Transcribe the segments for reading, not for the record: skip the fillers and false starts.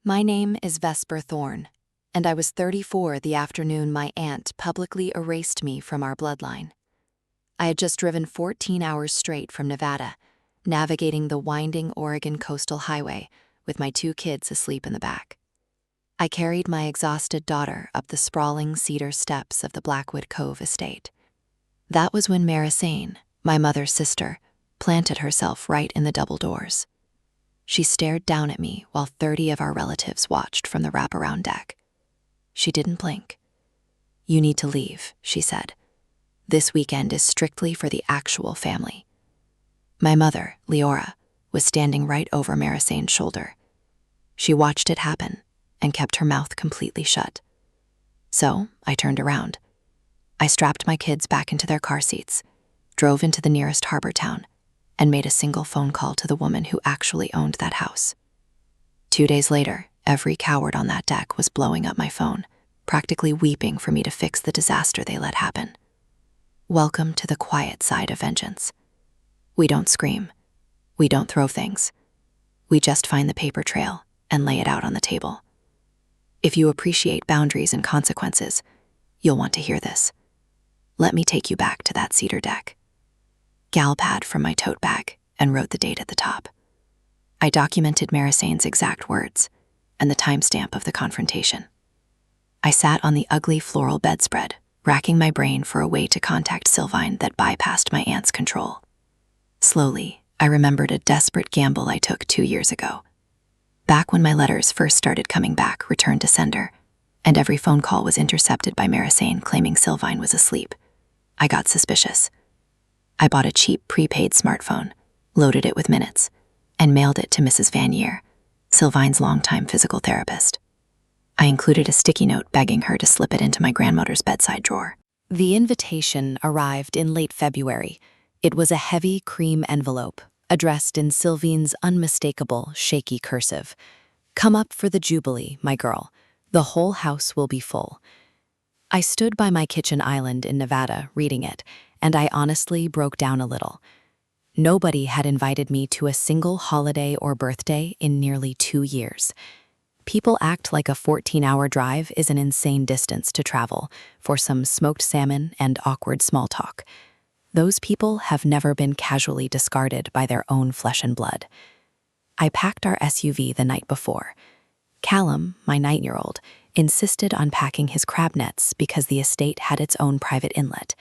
My name is Vesper Thorne, and I was 34 the afternoon my aunt publicly erased me from our bloodline. I had just driven 14 hours straight from Nevada, navigating the winding Oregon coastal highway with my 2 kids asleep in the back. I carried my exhausted daughter up the sprawling cedar steps of the Blackwood Cove estate. That was when Marisane, my mother's sister, planted herself right in the double doors. She stared down at me while 30 of our relatives watched from the wraparound deck. She didn't blink. "You need to leave," she said. "This weekend is strictly for the actual family." My mother, Leora, was standing right over Marisane's shoulder. She watched it happen and kept her mouth completely shut. So I turned around. I strapped my kids back into their car seats, drove into the nearest harbor town, and made a single phone call to the woman who actually owned that house. 2 days later, every coward on that deck was blowing up my phone, practically weeping for me to fix the disaster they let happen. Welcome to the quiet side of vengeance. We don't scream. We don't throw things. We just find the paper trail and lay it out on the table. If you appreciate boundaries and consequences, you'll want to hear this. Let me take you back to that cedar deck. Gal pad from my tote bag and wrote the date at the top. I documented Marisane's exact words and the timestamp of the confrontation. I sat on the ugly floral bedspread, racking my brain for a way to contact Sylvine that bypassed my aunt's control. Slowly, I remembered a desperate gamble I took 2 years ago. Back when my letters first started coming back, returned to sender, and every phone call was intercepted by Marisane claiming Sylvine was asleep, I got suspicious. I bought a cheap prepaid smartphone, loaded it with minutes, and mailed it to Mrs. Vanier, Sylvine's longtime physical therapist. I included a sticky note begging her to slip it into my grandmother's bedside drawer. The invitation arrived in late February. It was a heavy cream envelope, addressed in Sylvine's unmistakable, shaky cursive. "Come up for the Jubilee, my girl. The whole house will be full." I stood by my kitchen island in Nevada reading it, and I honestly broke down a little. Nobody had invited me to a single holiday or birthday in nearly 2 years. People act like a 14-hour drive is an insane distance to travel for some smoked salmon and awkward small talk. Those people have never been casually discarded by their own flesh and blood. I packed our SUV the night before. Callum, my 9-year-old, insisted on packing his crab nets because the estate had its own private inlet.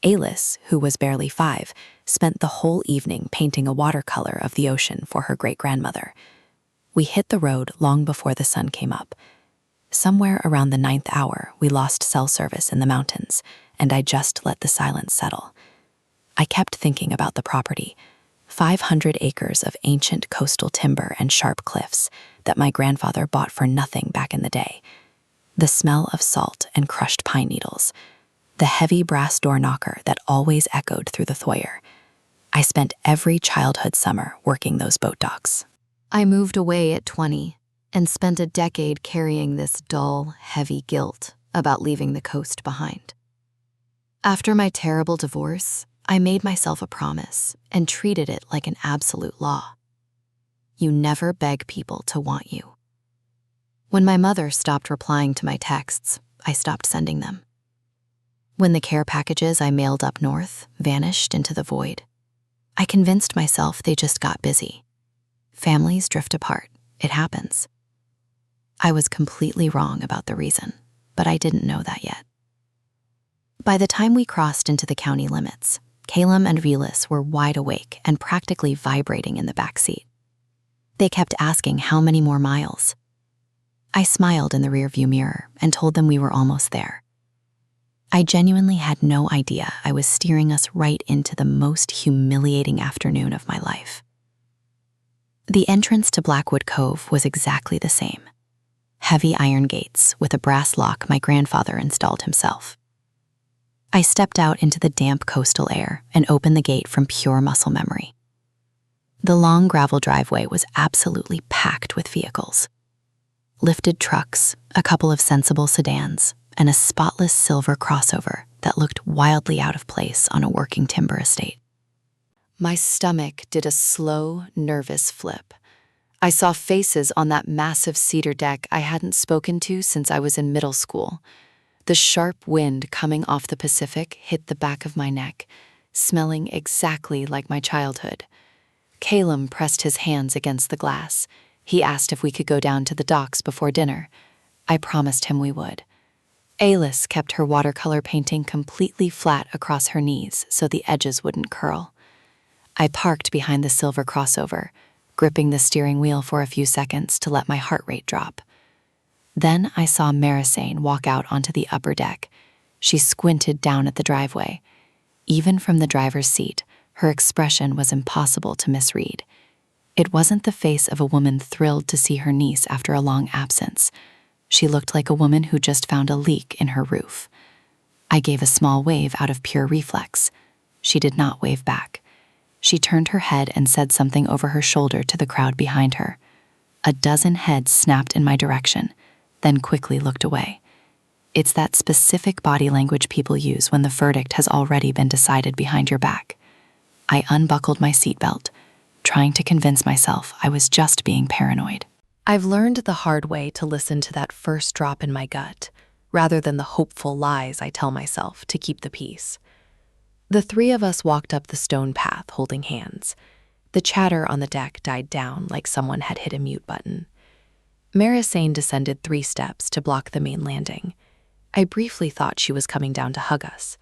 Alice, who was barely 5, spent the whole evening painting a watercolor of the ocean for her great-grandmother. We hit the road long before the sun came up. Somewhere around the 9th hour, we lost cell service in the mountains, and I just let the silence settle. I kept thinking about the property, 500 acres of ancient coastal timber and sharp cliffs that my grandfather bought for nothing back in the day. The smell of salt and crushed pine needles, the heavy brass door knocker that always echoed through the foyer. I spent every childhood summer working those boat docks. I moved away at 20 and spent a decade carrying this dull, heavy guilt about leaving the coast behind. After my terrible divorce, I made myself a promise and treated it like an absolute law. You never beg people to want you. When my mother stopped replying to my texts, I stopped sending them. When the care packages I mailed up north vanished into the void, I convinced myself they just got busy. Families drift apart. It happens. I was completely wrong about the reason, but I didn't know that yet. By the time we crossed into the county limits, Calum and Relis were wide awake and practically vibrating in the back seat. They kept asking how many more miles. I smiled in the rearview mirror and told them we were almost there. I genuinely had no idea I was steering us right into the most humiliating afternoon of my life. The entrance to Blackwood Cove was exactly the same. Heavy iron gates with a brass lock my grandfather installed himself. I stepped out into the damp coastal air and opened the gate from pure muscle memory. The long gravel driveway was absolutely packed with vehicles. Lifted trucks, a couple of sensible sedans, and a spotless silver crossover that looked wildly out of place on a working timber estate. My stomach did a slow, nervous flip. I saw faces on that massive cedar deck I hadn't spoken to since I was in middle school. The sharp wind coming off the Pacific hit the back of my neck, smelling exactly like my childhood. Calum pressed his hands against the glass. He asked if we could go down to the docks before dinner. I promised him we would. Alice kept her watercolor painting completely flat across her knees so the edges wouldn't curl. I parked behind the silver crossover, gripping the steering wheel for a few seconds to let my heart rate drop. Then I saw Marisane walk out onto the upper deck. She squinted down at the driveway. Even from the driver's seat, her expression was impossible to misread. It wasn't the face of a woman thrilled to see her niece after a long absence. She looked like a woman who just found a leak in her roof. I gave a small wave out of pure reflex. She did not wave back. She turned her head and said something over her shoulder to the crowd behind her. A dozen heads snapped in my direction, then quickly looked away. It's that specific body language people use when the verdict has already been decided behind your back. I unbuckled my seatbelt, trying to convince myself I was just being paranoid. I've learned the hard way to listen to that first drop in my gut, rather than the hopeful lies I tell myself to keep the peace. The three of us walked up the stone path holding hands. The chatter on the deck died down like someone had hit a mute button. Marisane descended 3 steps to block the main landing. I briefly thought she was coming down to hug us.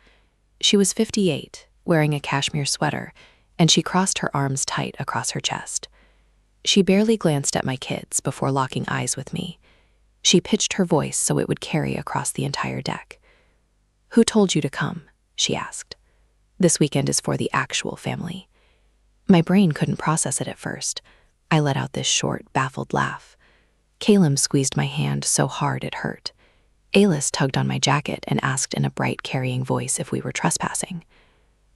She was 58, wearing a cashmere sweater, and she crossed her arms tight across her chest. She barely glanced at my kids before locking eyes with me. She pitched her voice so it would carry across the entire deck. "Who told you to come?" she asked. "This weekend is for the actual family." My brain couldn't process it at first. I let out this short, baffled laugh. Calum squeezed my hand so hard it hurt. Alice tugged on my jacket and asked in a bright, carrying voice if we were trespassing.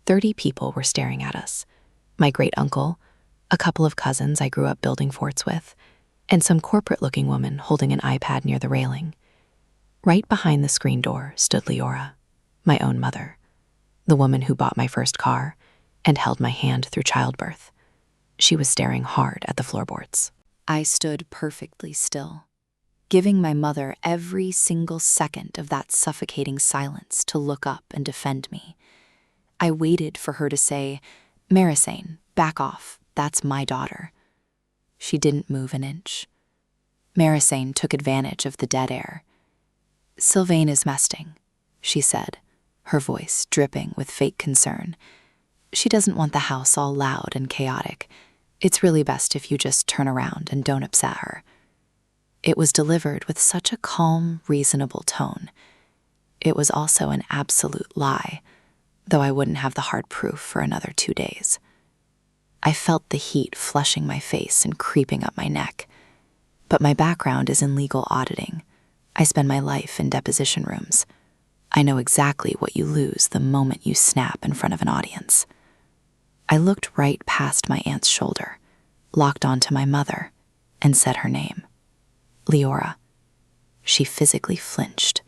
30 people were staring at us. My great-uncle, a couple of cousins I grew up building forts with, and some corporate-looking woman holding an iPad near the railing. Right behind the screen door stood Leora, my own mother, the woman who bought my first car and held my hand through childbirth. She was staring hard at the floorboards. I stood perfectly still, giving my mother every single second of that suffocating silence to look up and defend me. I waited for her to say, "Marisane, back off, that's my daughter." She didn't move an inch. Marisane took advantage of the dead air. "Sylvain is mesting," she said, her voice dripping with fake concern. "She doesn't want the house all loud and chaotic. It's really best if you just turn around and don't upset her." It was delivered with such a calm, reasonable tone. It was also an absolute lie, though I wouldn't have the hard proof for another 2 days. I felt the heat flushing my face and creeping up my neck. But my background is in legal auditing. I spend my life in deposition rooms. I know exactly what you lose the moment you snap in front of an audience. I looked right past my aunt's shoulder, locked onto my mother, and said her name. Leora. She physically flinched.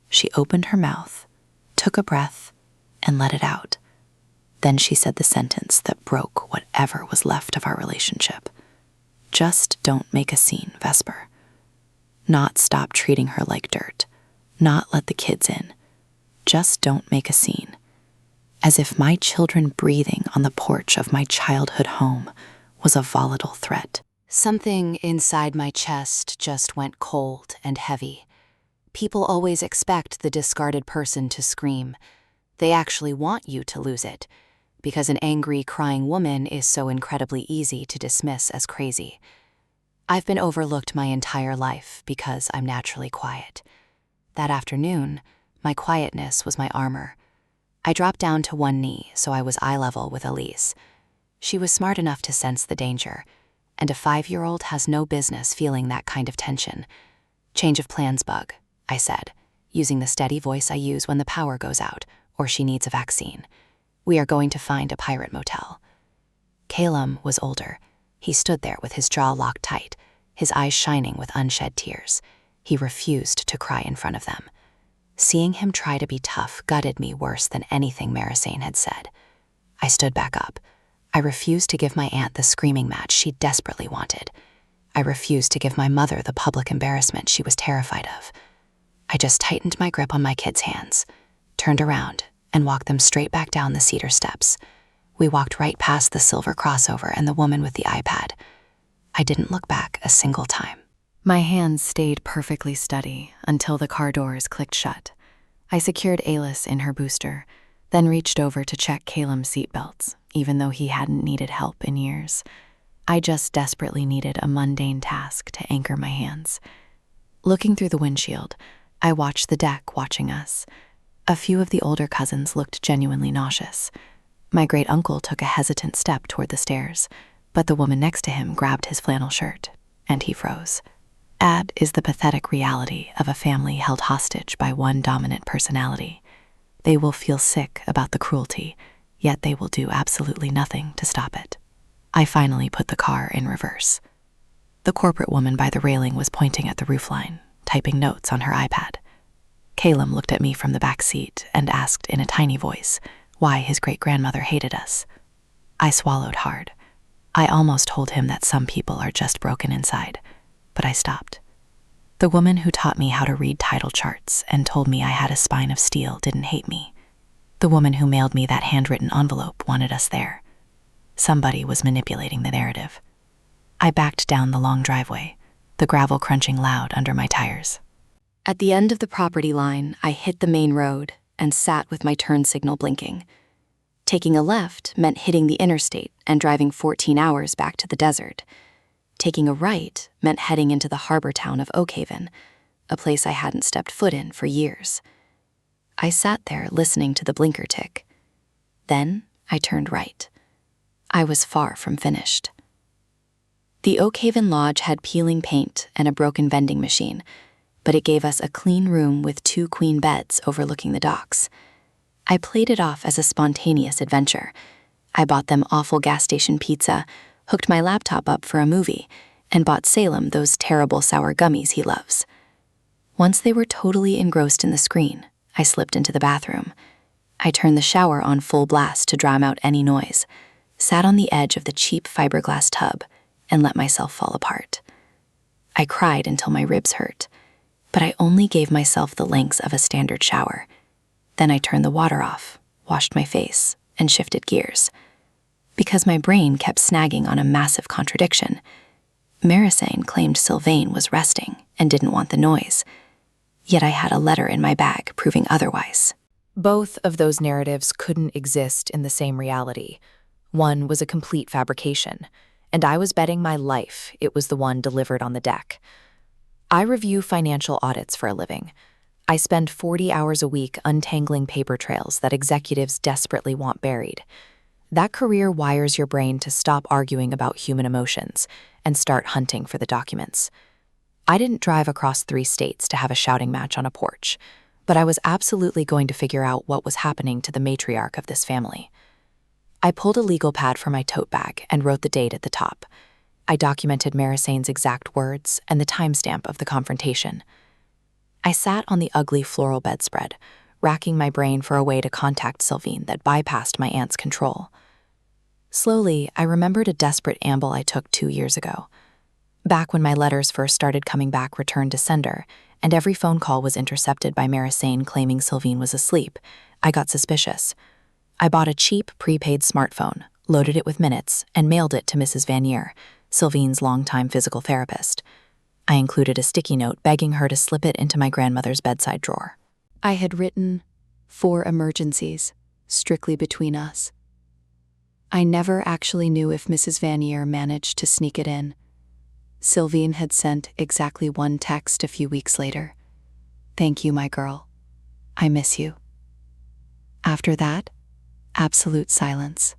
She opened her mouth, took a breath, and let it out. Then she said the sentence that broke whatever was left of our relationship. "Just don't make a scene, Vesper." Not stop treating her like dirt. Not let the kids in. Just don't make a scene. As if my children breathing on the porch of my childhood home was a volatile threat. Something inside my chest just went cold and heavy. People always expect the discarded person to scream. They actually want you to lose it, because an angry, crying woman is so incredibly easy to dismiss as crazy. I've been overlooked my entire life because I'm naturally quiet. That afternoon, my quietness was my armor. I dropped down to one knee so I was eye level with Elise. She was smart enough to sense the danger, and a 5-year-old has no business feeling that kind of tension. "Change of plans, Bug," I said, using the steady voice I use when the power goes out or she needs a vaccine. "We are going to find a pirate motel." Calum was older. He stood there with his jaw locked tight, his eyes shining with unshed tears. He refused to cry in front of them. Seeing him try to be tough gutted me worse than anything Marisane had said. I stood back up. I refused to give my aunt the screaming match she desperately wanted. I refused to give my mother the public embarrassment she was terrified of. I just tightened my grip on my kids' hands, turned around, and walked them straight back down the cedar steps. We walked right past the silver crossover and the woman with the iPad. I didn't look back a single time. My hands stayed perfectly steady until the car doors clicked shut. I secured Alice in her booster, then reached over to check Caleb's seatbelts, even though he hadn't needed help in years. I just desperately needed a mundane task to anchor my hands. Looking through the windshield, I watched the deck watching us. A few of the older cousins looked genuinely nauseous. My great-uncle took a hesitant step toward the stairs, but the woman next to him grabbed his flannel shirt, and he froze. That is the pathetic reality of a family held hostage by one dominant personality. They will feel sick about the cruelty, yet they will do absolutely nothing to stop it. I finally put the car in reverse. The corporate woman by the railing was pointing at the roofline, typing notes on her iPad. Caleb looked at me from the back seat and asked in a tiny voice why his great-grandmother hated us. I swallowed hard. I almost told him that some people are just broken inside, but I stopped. The woman who taught me how to read title charts and told me I had a spine of steel didn't hate me. The woman who mailed me that handwritten envelope wanted us there. Somebody was manipulating the narrative. I backed down the long driveway, the gravel crunching loud under my tires. At the end of the property line, I hit the main road and sat with my turn signal blinking. Taking a left meant hitting the interstate and driving 14 hours back to the desert. Taking a right meant heading into the harbor town of Oakhaven, a place I hadn't stepped foot in for years. I sat there listening to the blinker tick. Then I turned right. I was far from finished. The Oakhaven Lodge had peeling paint and a broken vending machine, but it gave us a clean room with 2 queen beds overlooking the docks. I played it off as a spontaneous adventure. I bought them awful gas station pizza, hooked my laptop up for a movie, and bought Salem those terrible sour gummies he loves. Once they were totally engrossed in the screen, I slipped into the bathroom. I turned the shower on full blast to drown out any noise, sat on the edge of the cheap fiberglass tub, and let myself fall apart. I cried until my ribs hurt, but I only gave myself the lengths of a standard shower. Then I turned the water off, washed my face, and shifted gears. Because my brain kept snagging on a massive contradiction. Marisane claimed Sylvain was resting and didn't want the noise, yet I had a letter in my bag proving otherwise. Both of those narratives couldn't exist in the same reality. One was a complete fabrication, and I was betting my life it was the one delivered on the deck. I review financial audits for a living. I spend 40 hours a week untangling paper trails that executives desperately want buried. That career wires your brain to stop arguing about human emotions and start hunting for the documents. I didn't drive across 3 states to have a shouting match on a porch, but I was absolutely going to figure out what was happening to the matriarch of this family. I pulled a legal pad from my tote bag and wrote the date at the top. I documented Marisane's exact words and the timestamp of the confrontation. I sat on the ugly floral bedspread, racking my brain for a way to contact Sylvain that bypassed my aunt's control. Slowly, I remembered a desperate amble I took 2 years ago. Back when my letters first started coming back returned to sender, and every phone call was intercepted by Marisane claiming Sylvain was asleep, I got suspicious. I bought a cheap, prepaid smartphone, loaded it with minutes, and mailed it to Mrs. Vanier, Sylvain's longtime physical therapist. I included a sticky note begging her to slip it into my grandmother's bedside drawer. I had written 4 emergencies, strictly between us. I never actually knew if Mrs. Vanier managed to sneak it in. Sylvain had sent exactly 1 text a few weeks later. "Thank you, my girl. I miss you." After that, absolute silence.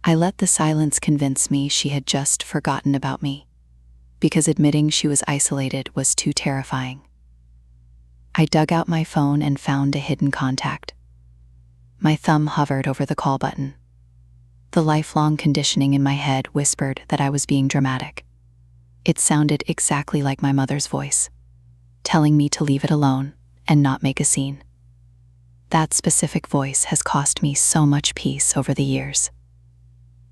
I let the silence convince me she had just forgotten about me, because admitting she was isolated was too terrifying. I dug out my phone and found a hidden contact. My thumb hovered over the call button. The lifelong conditioning in my head whispered that I was being dramatic. It sounded exactly like my mother's voice, telling me to leave it alone and not make a scene. That specific voice has cost me so much peace over the years.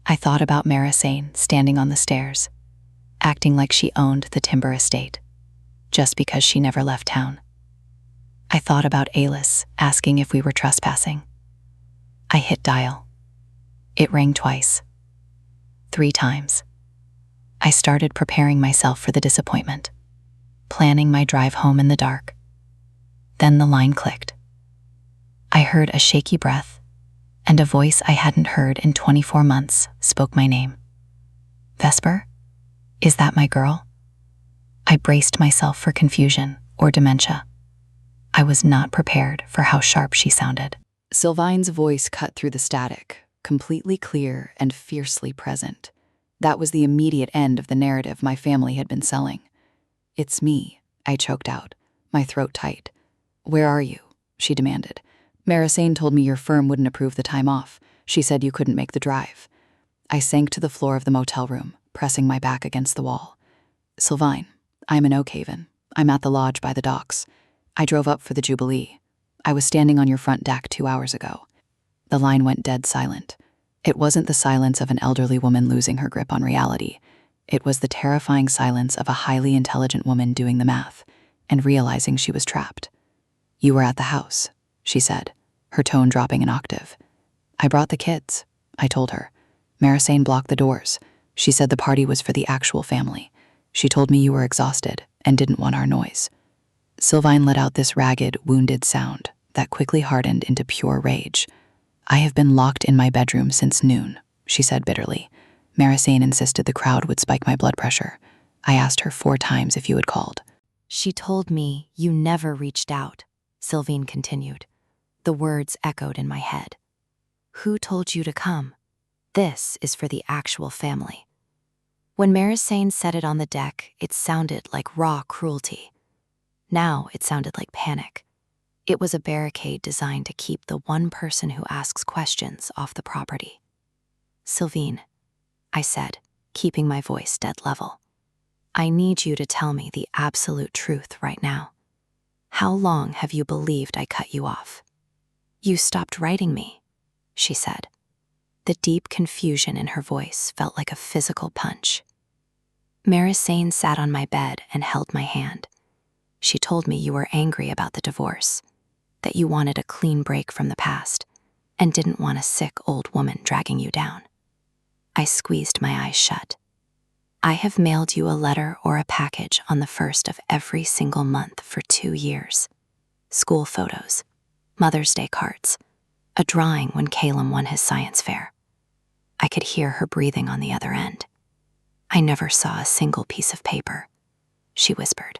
I thought about Marisane standing on the stairs, acting like she owned the timber estate, just because she never left town. I thought about Alice asking if we were trespassing. I hit dial. It rang twice. 3 times. I started preparing myself for the disappointment, planning my drive home in the dark. Then the line clicked. I heard a shaky breath, and a voice I hadn't heard in 24 months spoke my name. Vesper? Is that my girl? I braced myself for confusion or dementia. I was not prepared for how sharp she sounded. Sylvine's voice cut through the static, completely clear and fiercely present. That was the immediate end of the narrative my family had been selling. "It's me," I choked out, my throat tight. "Where are you?" she demanded. "Marisane told me your firm wouldn't approve the time off. She said you couldn't make the drive." I sank to the floor of the motel room, pressing my back against the wall. "Sylvine, I'm in Oakhaven. I'm at the lodge by the docks. I drove up for the Jubilee. I was standing on your front deck 2 hours ago." The line went dead silent. It wasn't the silence of an elderly woman losing her grip on reality. It was the terrifying silence of a highly intelligent woman doing the math and realizing she was trapped. "You were at the house," she said, her tone dropping an octave. "I brought the kids," I told her. "Marisane blocked the doors. She said the party was for the actual family. She told me you were exhausted and didn't want our noise." Sylvine let out this ragged, wounded sound that quickly hardened into pure rage. "I have been locked in my bedroom since noon," she said bitterly. "Marisane insisted the crowd would spike my blood pressure. I asked her 4 times if you had called." "She told me you never reached out," Sylvine continued. The words echoed in my head. "Who told you to come? This is for the actual family." When Marisane said it on the deck, it sounded like raw cruelty. Now it sounded like panic. It was a barricade designed to keep the one person who asks questions off the property. "Sylvine," I said, keeping my voice dead level, "I need you to tell me the absolute truth right now. How long have you believed I cut you off?" "You stopped writing me," she said. The deep confusion in her voice felt like a physical punch. Marisane sat on my bed and held my hand. "She told me you were angry about the divorce, that you wanted a clean break from the past, and didn't want a sick old woman dragging you down." I squeezed my eyes shut. "I have mailed you a letter or a package on the 1st of every single month for 2 years. School photos, Mother's Day cards, a drawing when Caleb won his science fair." I could hear her breathing on the other end. "I never saw a single piece of paper," she whispered.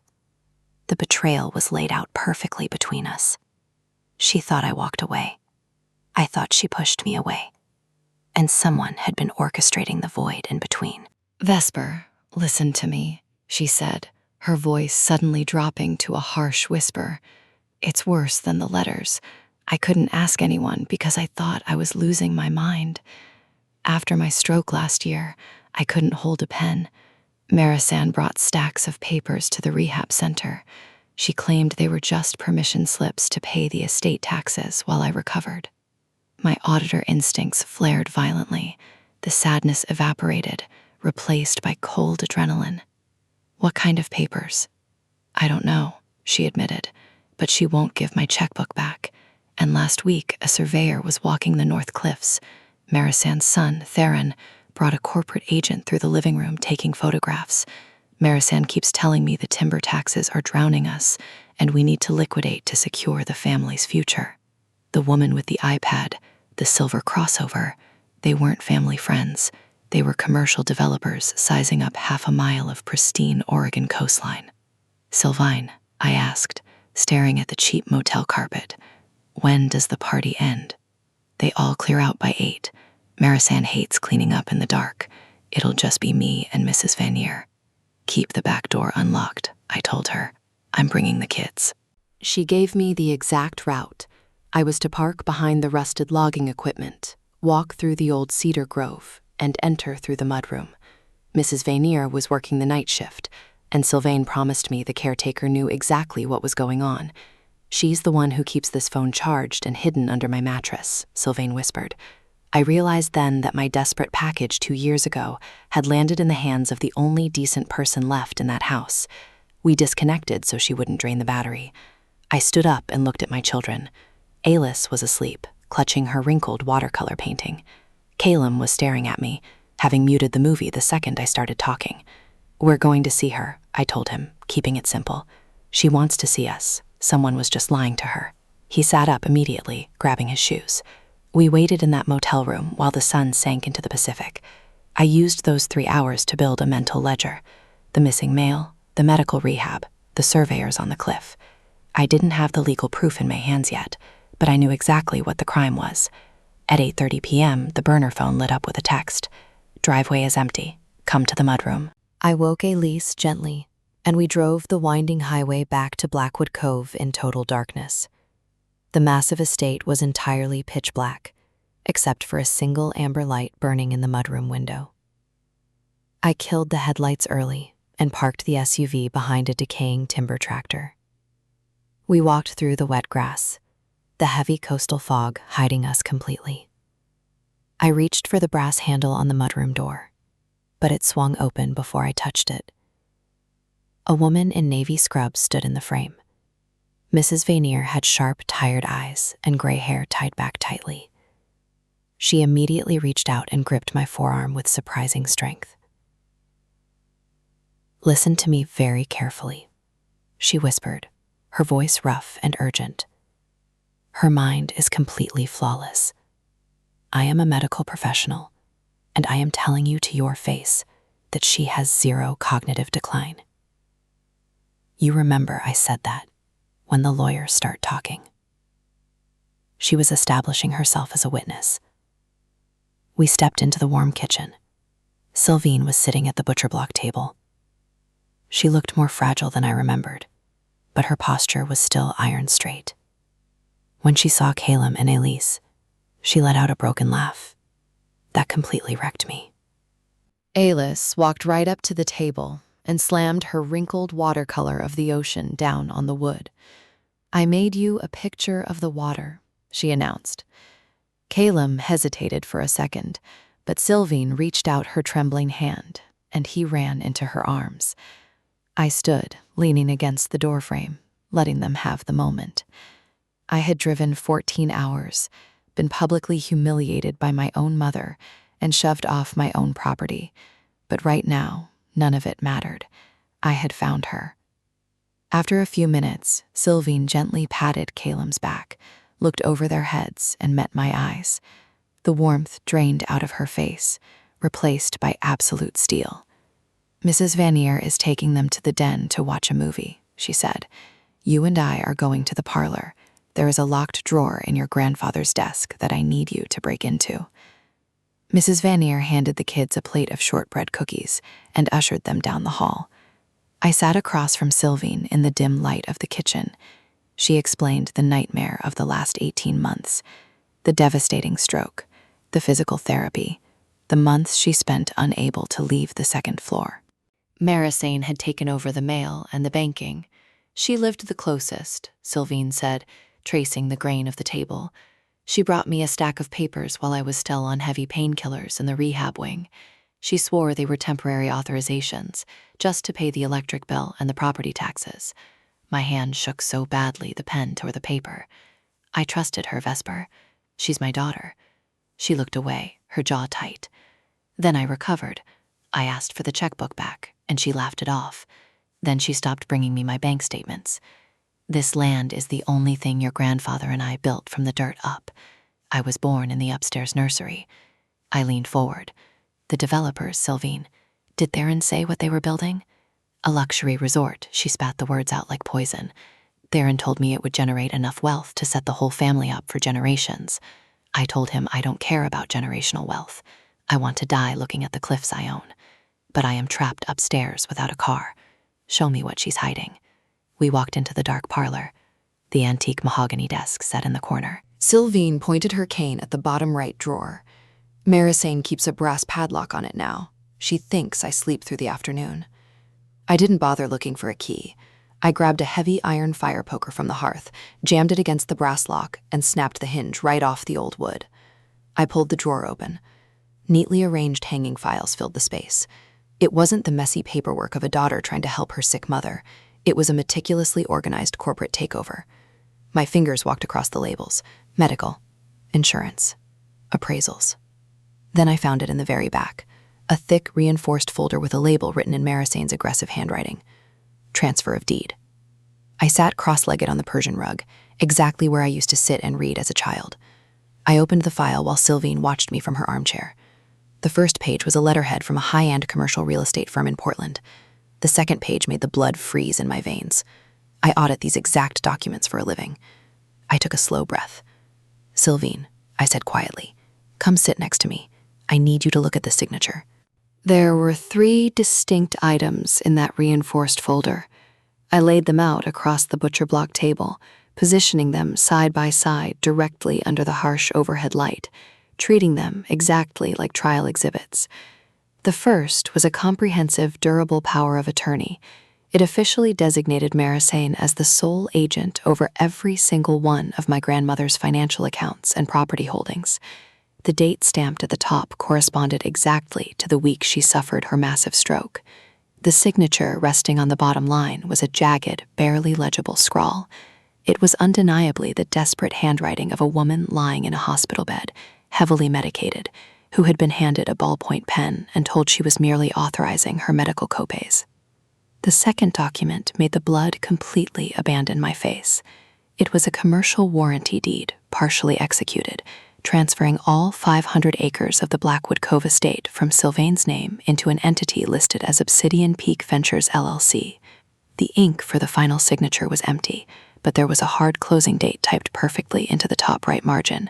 The betrayal was laid out perfectly between us. She thought I walked away. I thought she pushed me away. And someone had been orchestrating the void in between. "Vesper, listen to me," she said, her voice suddenly dropping to a harsh whisper. "It's worse than the letters. I couldn't ask anyone because I thought I was losing my mind. After my stroke last year, I couldn't hold a pen. Marisane brought stacks of papers to the rehab center. She claimed they were just permission slips to pay the estate taxes while I recovered. My auditor instincts flared violently. The sadness evaporated, replaced by cold adrenaline. "What kind of papers?" "I don't know," she admitted, "but she won't give my checkbook back. And last week, a surveyor was walking the North Cliffs. Marisane's son, Theron, brought a corporate agent through the living room taking photographs. Marisane keeps telling me the timber taxes are drowning us, and we need to liquidate to secure the family's future." The woman with the iPad, the silver crossover, they weren't family friends. They were commercial developers sizing up 1/2 mile of pristine Oregon coastline. "Sylvine," I asked, staring at the cheap motel carpet, "when does the party end?" "They all clear out by 8. Marisane hates cleaning up in the dark. It'll just be me and Mrs. Vanier. Keep the back door unlocked," I told her. "I'm bringing the kids." She gave me the exact route. I was to park behind the rusted logging equipment, walk through the old cedar grove, and enter through the mudroom. Mrs. Vanier was working the night shift, and Sylvain promised me the caretaker knew exactly what was going on. "She's the one who keeps this phone charged and hidden under my mattress," Sylvain whispered. I realized then that my desperate package 2 years ago had landed in the hands of the only decent person left in that house. We disconnected so she wouldn't drain the battery. I stood up and looked at my children. Alice was asleep, clutching her wrinkled watercolor painting. Caleb was staring at me, having muted the movie the second I started talking. "We're going to see her," I told him, keeping it simple. "She wants to see us. Someone was just lying to her." He sat up immediately, grabbing his shoes. We waited in that motel room while the sun sank into the Pacific. I used those 3 hours to build a mental ledger. The missing mail, the medical rehab, the surveyors on the cliff. I didn't have the legal proof in my hands yet, but I knew exactly what the crime was. At 8:30 p.m., the burner phone lit up with a text. "Driveway is empty. Come to the mudroom." I woke Elise gently, and we drove the winding highway back to Blackwood Cove in total darkness. The massive estate was entirely pitch black, except for a single amber light burning in the mudroom window. I killed the headlights early and parked the SUV behind a decaying timber tractor. We walked through the wet grass, the heavy coastal fog hiding us completely. I reached for the brass handle on the mudroom door, but it swung open before I touched it. A woman in navy scrubs stood in the frame. Mrs. Vanier had sharp, tired eyes and gray hair tied back tightly. She immediately reached out and gripped my forearm with surprising strength. "Listen to me very carefully," she whispered, her voice rough and urgent. "Her mind is completely flawless. I am a medical professional, and I am telling you to your face that she has 0 cognitive decline. You remember I said that when the lawyers start talking." She was establishing herself as a witness. We stepped into the warm kitchen. Sylvine was sitting at the butcher block table. She looked more fragile than I remembered, but her posture was still iron straight. When she saw Caleb and Elise, she let out a broken laugh. That completely wrecked me. Alice walked right up to the table and slammed her wrinkled watercolor of the ocean down on the wood. "I made you a picture of the water," she announced. Caleb hesitated for a second, but Sylvine reached out her trembling hand, and he ran into her arms. I stood, leaning against the doorframe, letting them have the moment. I had driven 14 hours, been publicly humiliated by my own mother, and shoved off my own property. But right now, none of it mattered. I had found her. After a few minutes, Sylvine gently patted Caleb's back, looked over their heads, and met my eyes. The warmth drained out of her face, replaced by absolute steel. "Mrs. Vanier is taking them to the den to watch a movie," she said. "You and I are going to the parlor. There is a locked drawer in your grandfather's desk that I need you to break into." Mrs. Vanier handed the kids a plate of shortbread cookies and ushered them down the hall. I sat across from Sylvine in the dim light of the kitchen. She explained the nightmare of the last 18 months, the devastating stroke, the physical therapy, the months she spent unable to leave the second floor. Marisane had taken over the mail and the banking. She lived the closest, Sylvine said, tracing the grain of the table. She brought me a stack of papers while I was still on heavy painkillers in the rehab wing. She swore they were temporary authorizations, just to pay the electric bill and the property taxes. My hand shook so badly the pen tore the paper. I trusted her, Vesper. She's my daughter. She looked away, her jaw tight. Then I recovered. I asked for the checkbook back, and she laughed it off. Then she stopped bringing me my bank statements. "This land is the only thing your grandfather and I built from the dirt up. I was born in the upstairs nursery." I leaned forward. "The developers, Sylvine, did Theron say what they were building?" "A luxury resort," she spat the words out like poison. "Theron told me it would generate enough wealth to set the whole family up for generations." I told him I don't care about generational wealth. I want to die looking at the cliffs I own. But I am trapped upstairs without a car. Show me what she's hiding. We walked into the dark parlor. The antique mahogany desk sat in the corner. Sylvine pointed her cane at the bottom right drawer. "Marisane keeps a brass padlock on it now. She thinks I sleep through the afternoon." I didn't bother looking for a key. I grabbed a heavy iron fire poker from the hearth, jammed it against the brass lock, and snapped the hinge right off the old wood. I pulled the drawer open. Neatly arranged hanging files filled the space. It wasn't the messy paperwork of a daughter trying to help her sick mother. It was a meticulously organized corporate takeover. My fingers walked across the labels: medical, insurance, appraisals. Then I found it in the very back, a thick, reinforced folder with a label written in Marisane's aggressive handwriting: transfer of deed. I sat cross-legged on the Persian rug, exactly where I used to sit and read as a child. I opened the file while Sylvine watched me from her armchair. The first page was a letterhead from a high-end commercial real estate firm in Portland. The second page made the blood freeze in my veins. I audit these exact documents for a living. I took a slow breath. "Sylvine," I said quietly, "come sit next to me. I need you to look at the signature." There were 3 distinct items in that reinforced folder. I laid them out across the butcher block table, positioning them side by side directly under the harsh overhead light, treating them exactly like trial exhibits. The first was a comprehensive, durable power of attorney. It officially designated Marisane as the sole agent over every single one of my grandmother's financial accounts and property holdings. The date stamped at the top corresponded exactly to the week she suffered her massive stroke. The signature resting on the bottom line was a jagged, barely legible scrawl. It was undeniably the desperate handwriting of a woman lying in a hospital bed, heavily medicated, who had been handed a ballpoint pen and told she was merely authorizing her medical copays. The second document made the blood completely abandon my face. It was a commercial warranty deed, partially executed, transferring all 500 acres of the Blackwood Cove estate from Sylvain's name into an entity listed as Obsidian Peak Ventures LLC. The ink for the final signature was empty, but there was a hard closing date typed perfectly into the top right margin.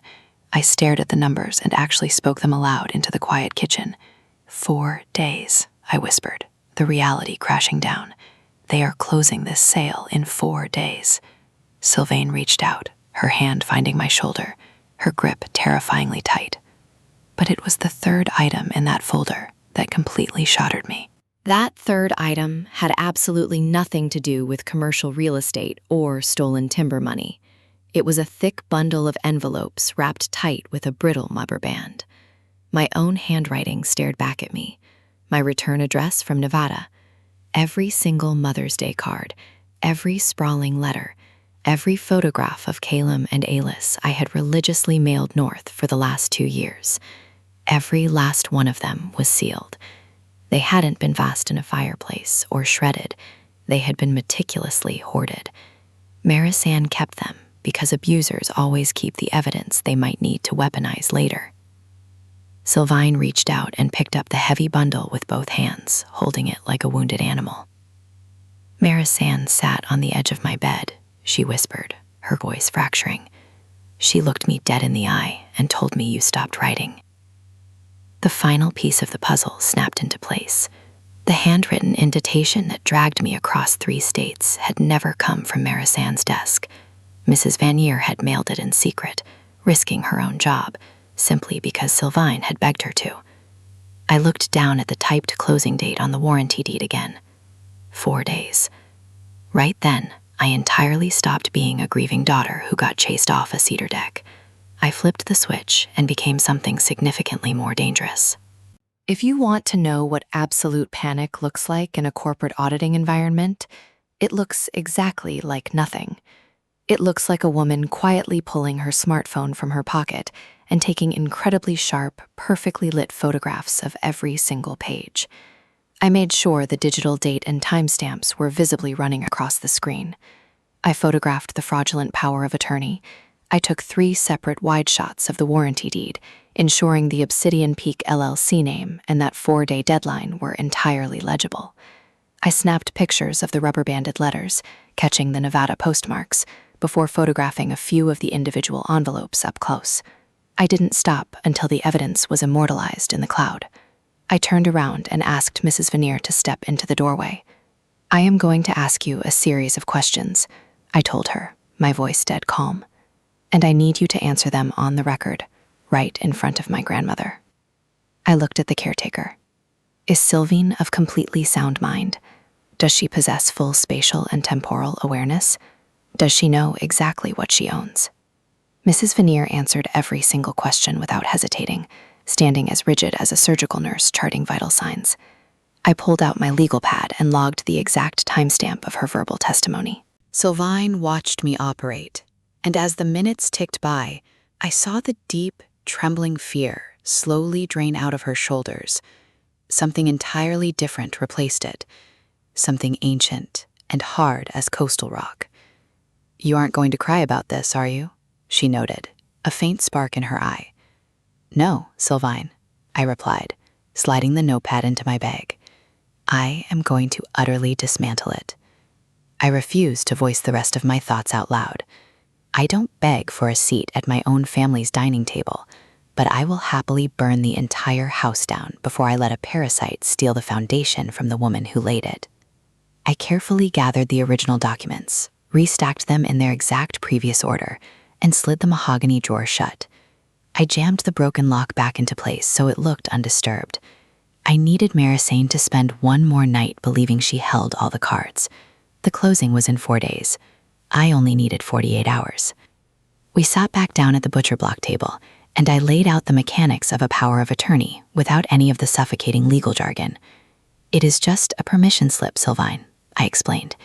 I stared at the numbers and actually spoke them aloud into the quiet kitchen. 4 days, I whispered, the reality crashing down. They are closing this sale in 4 days. Sylvain reached out, her hand finding my shoulder, her grip terrifyingly tight. But it was the third item in that folder that completely shattered me. That third item had absolutely nothing to do with commercial real estate or stolen timber money. It was a thick bundle of envelopes wrapped tight with a brittle rubber band. My own handwriting stared back at me. My return address from Nevada. Every single Mother's Day card, every sprawling letter, every photograph of Calum and Alice I had religiously mailed north for the last 2 years. Every last one of them was sealed. They hadn't been vast in a fireplace or shredded. They had been meticulously hoarded. Marisane kept them because abusers always keep the evidence they might need to weaponize later. Sylvain reached out and picked up the heavy bundle with both hands, holding it like a wounded animal. Marisane sat on the edge of my bed, she whispered, her voice fracturing. She looked me dead in the eye and told me you stopped writing. The final piece of the puzzle snapped into place. The handwritten invitation that dragged me across 3 states had never come from Marisane's desk. Mrs. Vanier had mailed it in secret, risking her own job, simply because Sylvain had begged her to. I looked down at the typed closing date on the warranty deed again. 4 days. Right then, I entirely stopped being a grieving daughter who got chased off a cedar deck. I flipped the switch and became something significantly more dangerous. If you want to know what absolute panic looks like in a corporate auditing environment, it looks exactly like nothing. It looks like a woman quietly pulling her smartphone from her pocket and taking incredibly sharp, perfectly lit photographs of every single page. I made sure the digital date and timestamps were visibly running across the screen. I photographed the fraudulent power of attorney. I took 3 separate wide shots of the warranty deed, ensuring the Obsidian Peak LLC name and that 4-day deadline were entirely legible. I snapped pictures of the rubber-banded letters, catching the Nevada postmarks, before photographing a few of the individual envelopes up close. I didn't stop until the evidence was immortalized in the cloud. I turned around and asked Mrs. Vanier to step into the doorway. "I am going to ask you a series of questions," I told her, my voice dead calm. "And I need you to answer them on the record, right in front of my grandmother." I looked at the caretaker. Is Sylvine of completely sound mind? Does she possess full spatial and temporal awareness? Does she know exactly what she owns? Mrs. Veneer answered every single question without hesitating, standing as rigid as a surgical nurse charting vital signs. I pulled out my legal pad and logged the exact timestamp of her verbal testimony. Sylvain watched me operate, and as the minutes ticked by, I saw the deep, trembling fear slowly drain out of her shoulders. Something entirely different replaced it, something ancient and hard as coastal rock. "You aren't going to cry about this, are you?" she noted, a faint spark in her eye. "No, Sylvain," I replied, sliding the notepad into my bag. "I am going to utterly dismantle it." I refused to voice the rest of my thoughts out loud. I don't beg for a seat at my own family's dining table, but I will happily burn the entire house down before I let a parasite steal the foundation from the woman who laid it. I carefully gathered the original documents, restacked them in their exact previous order, and slid the mahogany drawer shut. I jammed the broken lock back into place so it looked undisturbed. I needed Marisane to spend one more night believing she held all the cards. The closing was in 4 days. I only needed 48 hours. We sat back down at the butcher block table, and I laid out the mechanics of a power of attorney without any of the suffocating legal jargon. "It is just a permission slip, Sylvain," I explained.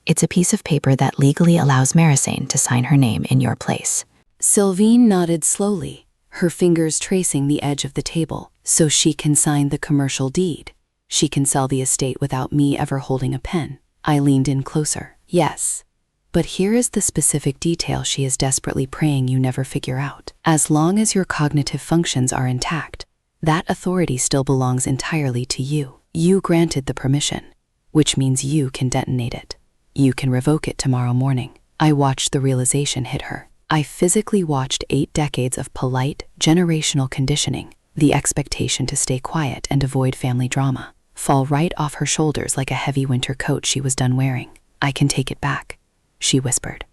"It's a piece of paper that legally allows Marisane to sign her name in your place." Sylvain nodded slowly, her fingers tracing the edge of the table. "So she can sign the commercial deed. She can sell the estate without me ever holding a pen." I leaned in closer. "Yes. But here is the specific detail she is desperately praying you never figure out. As long as your cognitive functions are intact, that authority still belongs entirely to you. You granted the permission, which means you can detonate it. You can revoke it tomorrow morning." I watched the realization hit her. I physically watched 8 decades of polite, generational conditioning, the expectation to stay quiet and avoid family drama, fall right off her shoulders like a heavy winter coat she was done wearing. "I can take it back," she whispered.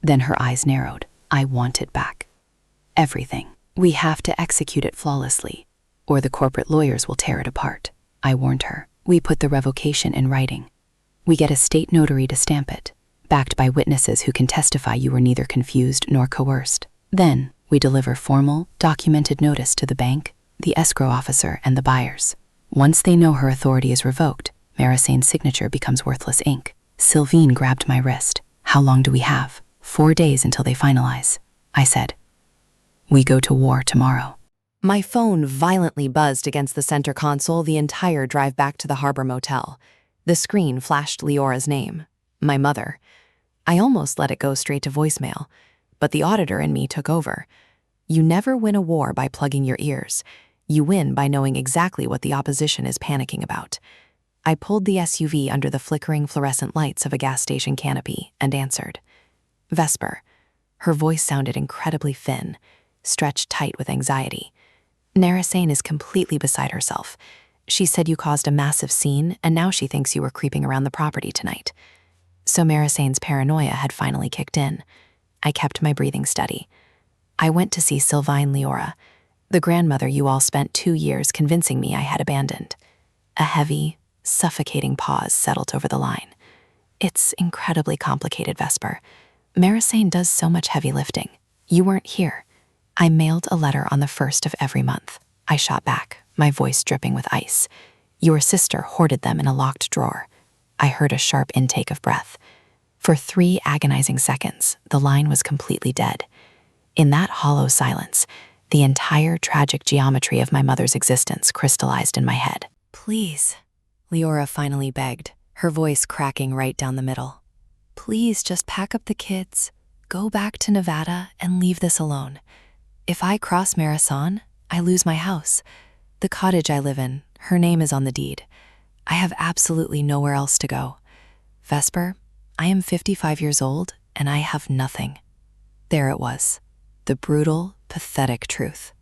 Then her eyes narrowed. "I want it back. Everything. We have to execute it flawlessly, or the corporate lawyers will tear it apart." I warned her. "We put the revocation in writing. We get a state notary to stamp it, backed by witnesses who can testify you were neither confused nor coerced. Then we deliver formal, documented notice to the bank, the escrow officer, and the buyers. Once they know her authority is revoked, Marisane's signature becomes worthless ink." Sylvain grabbed my wrist. "How long do we have?" 4 days until they finalize," I said. "We go to war tomorrow." My phone violently buzzed against the center console the entire drive back to the Harbor Motel. The screen flashed Leora's name, my mother. I almost let it go straight to voicemail, but the auditor in me took over. You never win a war by plugging your ears. You win by knowing exactly what the opposition is panicking about. I pulled the SUV under the flickering fluorescent lights of a gas station canopy and answered. "Vesper." Her voice sounded incredibly thin, stretched tight with anxiety. "Marisane is completely beside herself. She said you caused a massive scene, and now she thinks you were creeping around the property tonight." So Marisane's paranoia had finally kicked in. I kept my breathing steady. "I went to see Sylvain Leora, the grandmother you all spent 2 years convincing me I had abandoned." A heavy, suffocating pause settled over the line. "It's incredibly complicated, Vesper. Marisane does so much heavy lifting. You weren't here. I mailed a letter on the 1st of every month." I shot back, my voice dripping with ice. "Your sister hoarded them in a locked drawer." I heard a sharp intake of breath. For 3 agonizing seconds, the line was completely dead. In that hollow silence, the entire tragic geometry of my mother's existence crystallized in my head. "Please," Leora finally begged, her voice cracking right down the middle. "Please just pack up the kids, go back to Nevada, and leave this alone. If I cross Marisane, I lose my house. The cottage I live in, her name is on the deed. I have absolutely nowhere else to go. Vesper, I am 55 years old, and I have nothing." There it was, the brutal, pathetic truth.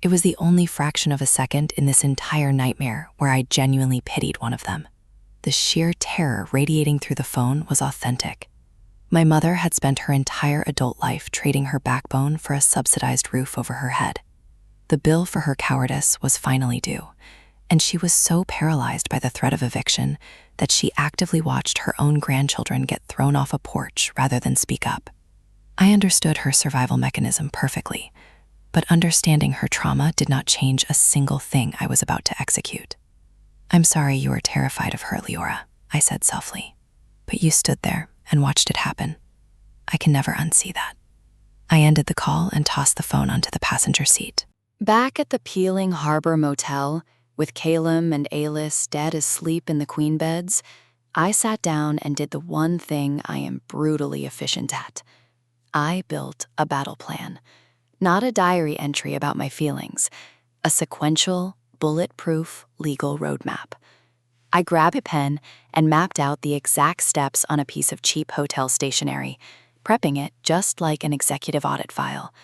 It was the only fraction of a second in this entire nightmare where I genuinely pitied one of them. The sheer terror radiating through the phone was authentic. My mother had spent her entire adult life trading her backbone for a subsidized roof over her head. The bill for her cowardice was finally due, and she was so paralyzed by the threat of eviction that she actively watched her own grandchildren get thrown off a porch rather than speak up. I understood her survival mechanism perfectly, but understanding her trauma did not change a single thing I was about to execute. "I'm sorry you were terrified of her, Leora," I said softly, "but you stood there and watched it happen. I can never unsee that." I ended the call and tossed the phone onto the passenger seat. Back at the Peeling Harbor Motel, with Calum and Alice dead asleep in the queen beds, I sat down and did the one thing I am brutally efficient at. I built a battle plan. Not a diary entry about my feelings, a sequential, bulletproof legal roadmap. I grabbed a pen and mapped out the exact steps on a piece of cheap hotel stationery, prepping it just like an executive audit file.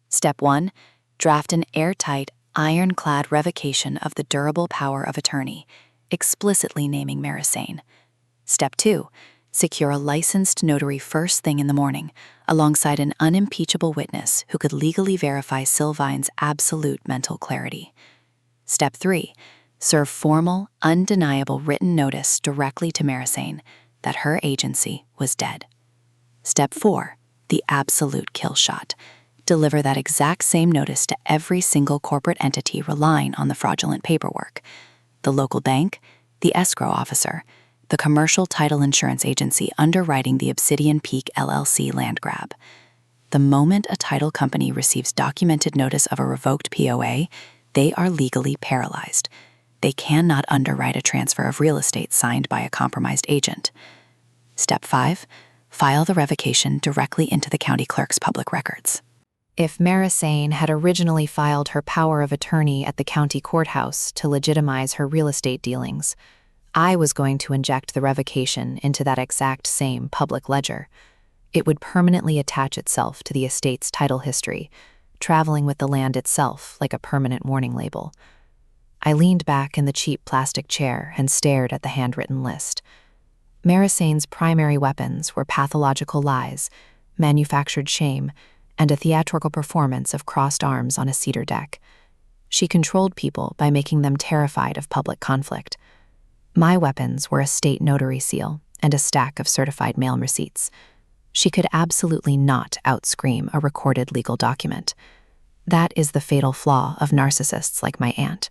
Step 1, draft an airtight, ironclad revocation of the durable power of attorney, explicitly naming Marisane. Step 2, secure a licensed notary first thing in the morning, alongside an unimpeachable witness who could legally verify Sylvine's absolute mental clarity. Step 3, serve formal, undeniable written notice directly to Marisane that her agency was dead. Step 4, the absolute kill shot. Deliver that exact same notice to every single corporate entity relying on the fraudulent paperwork: the local bank, the escrow officer, the commercial title insurance agency underwriting the Obsidian Peak LLC land grab. The moment a title company receives documented notice of a revoked POA, they are legally paralyzed. They cannot underwrite a transfer of real estate signed by a compromised agent. Step 5, file the revocation directly into the county clerk's public records. If Marisane had originally filed her power of attorney at the county courthouse to legitimize her real estate dealings, I was going to inject the revocation into that exact same public ledger. It would permanently attach itself to the estate's title history, traveling with the land itself like a permanent warning label. I leaned back in the cheap plastic chair and stared at the handwritten list. Marisane's primary weapons were pathological lies, manufactured shame, and a theatrical performance of crossed arms on a cedar deck. She controlled people by making them terrified of public conflict. My weapons were a state notary seal and a stack of certified mail receipts. She could absolutely not outscream a recorded legal document. That is the fatal flaw of narcissists like my aunt.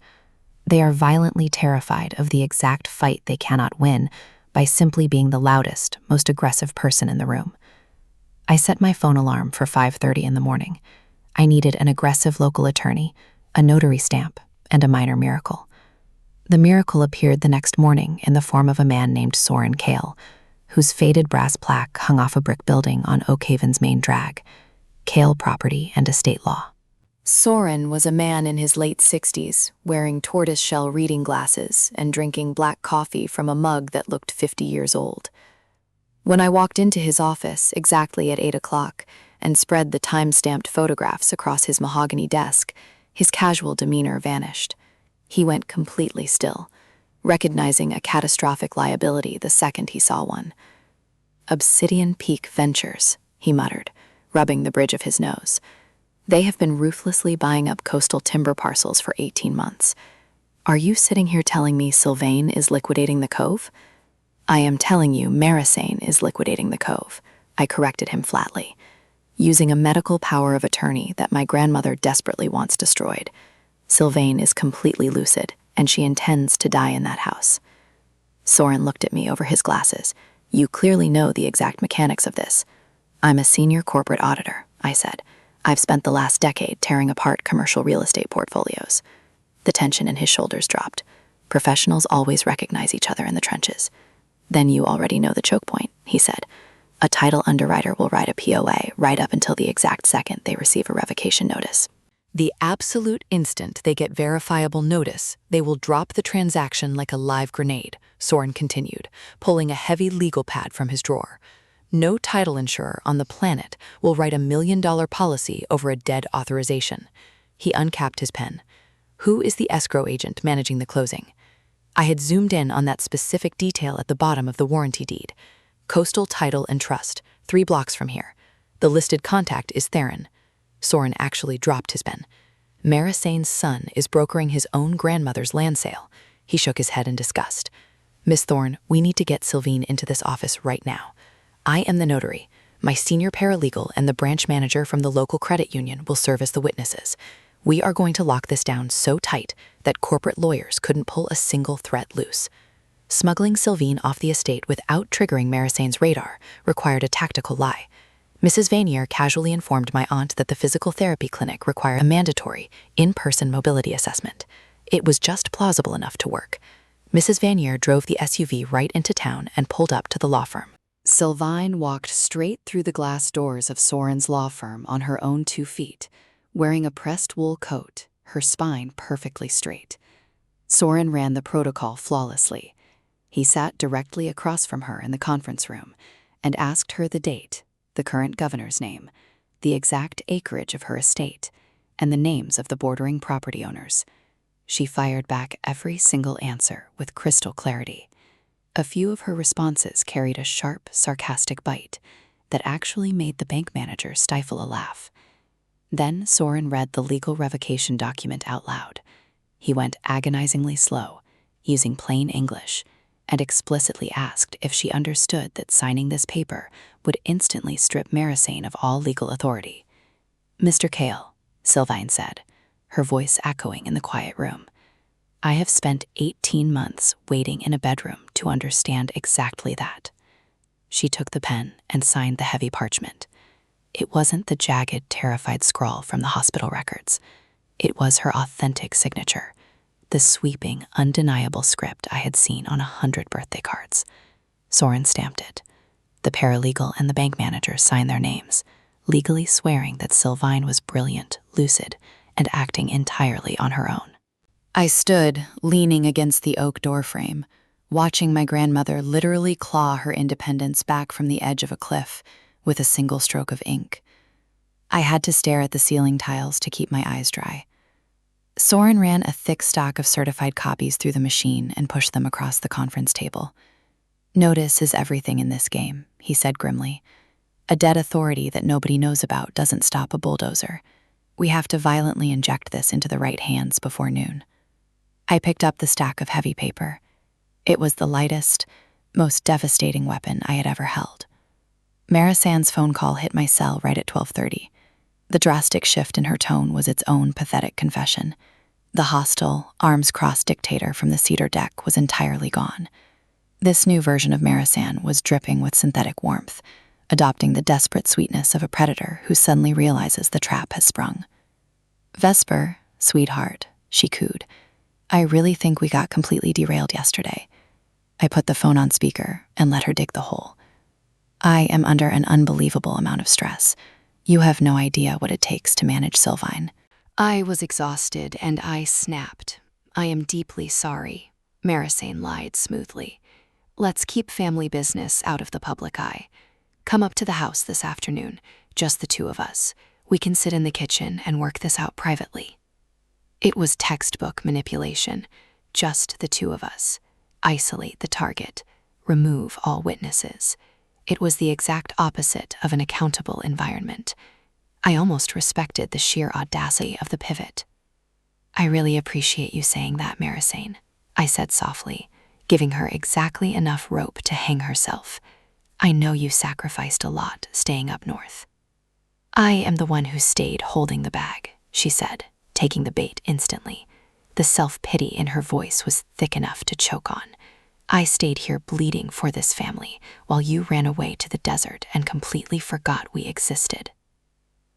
They are violently terrified of the exact fight they cannot win by simply being the loudest, most aggressive person in the room. I set my phone alarm for 5:30 in the morning. I needed an aggressive local attorney, a notary stamp, and a minor miracle. The miracle appeared the next morning in the form of a man named Soren Kale, whose faded brass plaque hung off a brick building on Oak Haven's main drag, Kale Property and Estate Law. Soren was a man in his late 60s, wearing tortoiseshell reading glasses and drinking black coffee from a mug that looked 50 years old. When I walked into his office exactly at 8 o'clock and spread the time-stamped photographs across his mahogany desk, his casual demeanor vanished. He went completely still, recognizing a catastrophic liability the second he saw one. "Obsidian Peak Ventures," he muttered, rubbing the bridge of his nose. "They have been ruthlessly buying up coastal timber parcels for 18 months. Are you sitting here telling me Sylvain is liquidating the Cove?" "I am telling you Marisane is liquidating the Cove," I corrected him flatly, "using a medical power of attorney that my grandmother desperately wants destroyed. Sylvain is completely lucid, and she intends to die in that house." Soren looked at me over his glasses. "You clearly know the exact mechanics of this." "I'm a senior corporate auditor," I said. "I've spent the last decade tearing apart commercial real estate portfolios." The tension in his shoulders dropped. Professionals always recognize each other in the trenches. "Then you already know the choke point," he said. "A title underwriter will write a POA right up until the exact second they receive a revocation notice. The absolute instant they get verifiable notice, they will drop the transaction like a live grenade," Soren continued, pulling a heavy legal pad from his drawer. "No title insurer on the planet will write $1 million policy over a dead authorization." He uncapped his pen. "Who is the escrow agent managing the closing?" I had zoomed in on that specific detail at the bottom of the warranty deed. "Coastal Title and Trust, 3 blocks from here. The listed contact is Theron." Soren actually dropped his pen. "Marisane's son is brokering his own grandmother's land sale." He shook his head in disgust. "Miss Thorne, we need to get Sylvain into this office right now. I am the notary. My senior paralegal and the branch manager from the local credit union will serve as the witnesses. We are going to lock this down so tight that corporate lawyers couldn't pull a single thread loose. Smuggling Sylvine off the estate without triggering Marisane's radar required a tactical lie. Mrs. Vanier casually informed my aunt that the physical therapy clinic required a mandatory, in-person mobility assessment. It was just plausible enough to work. Mrs. Vanier drove the SUV right into town and pulled up to the law firm. Sylvine walked straight through the glass doors of Soren's law firm on her own 2 feet, wearing a pressed wool coat, her spine perfectly straight. Soren ran the protocol flawlessly. He sat directly across from her in the conference room and asked her the date, the current governor's name, the exact acreage of her estate, and the names of the bordering property owners. She fired back every single answer with crystal clarity. A few of her responses carried a sharp, sarcastic bite that actually made the bank manager stifle a laugh. Then Soren read the legal revocation document out loud. He went agonizingly slow, using plain English, and explicitly asked if she understood that signing this paper would instantly strip Marisane of all legal authority. "Mr. Kale," Sylvine said, her voice echoing in the quiet room, "I have spent 18 months waiting in a bedroom to understand exactly that." She took the pen and signed the heavy parchment. It wasn't the jagged, terrified scrawl from the hospital records. It was her authentic signature, the sweeping, undeniable script I had seen on 100 birthday cards. Soren stamped it. The paralegal and the bank manager signed their names, legally swearing that Sylvine was brilliant, lucid, and acting entirely on her own. I stood, leaning against the oak doorframe, watching my grandmother literally claw her independence back from the edge of a cliff with a single stroke of ink. I had to stare at the ceiling tiles to keep my eyes dry. Soren ran a thick stock of certified copies through the machine and pushed them across the conference table. "Notice is everything in this game," he said grimly. "A dead authority that nobody knows about doesn't stop a bulldozer. We have to violently inject this into the right hands before noon." I picked up the stack of heavy paper. It was the lightest, most devastating weapon I had ever held. Marisane's phone call hit my cell right at 12:30. The drastic shift in her tone was its own pathetic confession. The hostile, arms-crossed dictator from the cedar deck was entirely gone. This new version of Marisane was dripping with synthetic warmth, adopting the desperate sweetness of a predator who suddenly realizes the trap has sprung. "Vesper, sweetheart," she cooed. "I really think we got completely derailed yesterday." I put the phone on speaker and let her dig the hole. "I am under an unbelievable amount of stress. You have no idea what it takes to manage Sylvine." I was exhausted and I snapped. "I am deeply sorry," Marisane lied smoothly. "Let's keep family business out of the public eye. Come up to the house this afternoon, just the 2 of us. We can sit in the kitchen and work this out privately." It was textbook manipulation, just the 2 of us. Isolate the target, remove all witnesses. It was the exact opposite of an accountable environment. I almost respected the sheer audacity of the pivot. "I really appreciate you saying that, Marisane," I said softly, giving her exactly enough rope to hang herself. "I know you sacrificed a lot staying up north." "I am the one who stayed holding the bag," she said, taking the bait instantly. The self-pity in her voice was thick enough to choke on. "I stayed here bleeding for this family while you ran away to the desert and completely forgot we existed."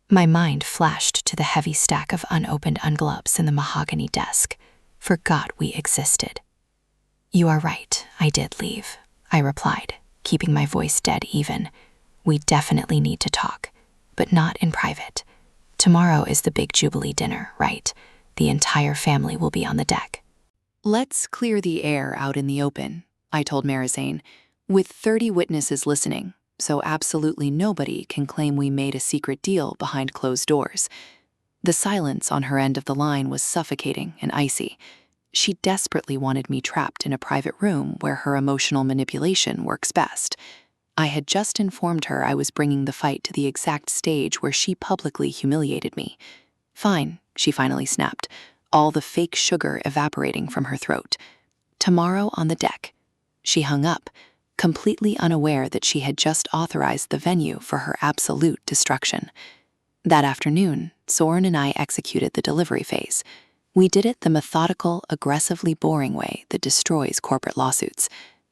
My mind flashed to the heavy stack of unopened envelopes in the mahogany desk. Forgot we existed. "You are right, I did leave," I replied, keeping my voice dead even. "We definitely need to talk, but not in private. Tomorrow is the big Jubilee dinner, right? The entire family will be on the deck." "Let's clear the air out in the open," I told Marisane, "with 30 witnesses listening, so absolutely nobody can claim we made a secret deal behind closed doors." The silence on her end of the line was suffocating and icy. She desperately wanted me trapped in a private room where her emotional manipulation works best. I had just informed her I was bringing the fight to the exact stage where she publicly humiliated me. "Fine," she finally snapped, all the fake sugar evaporating from her throat. "Tomorrow on the deck." She hung up, completely unaware that she had just authorized the venue for her absolute destruction. That afternoon, Soren and I executed the delivery phase. We did it the methodical, aggressively boring way that destroys corporate lawsuits.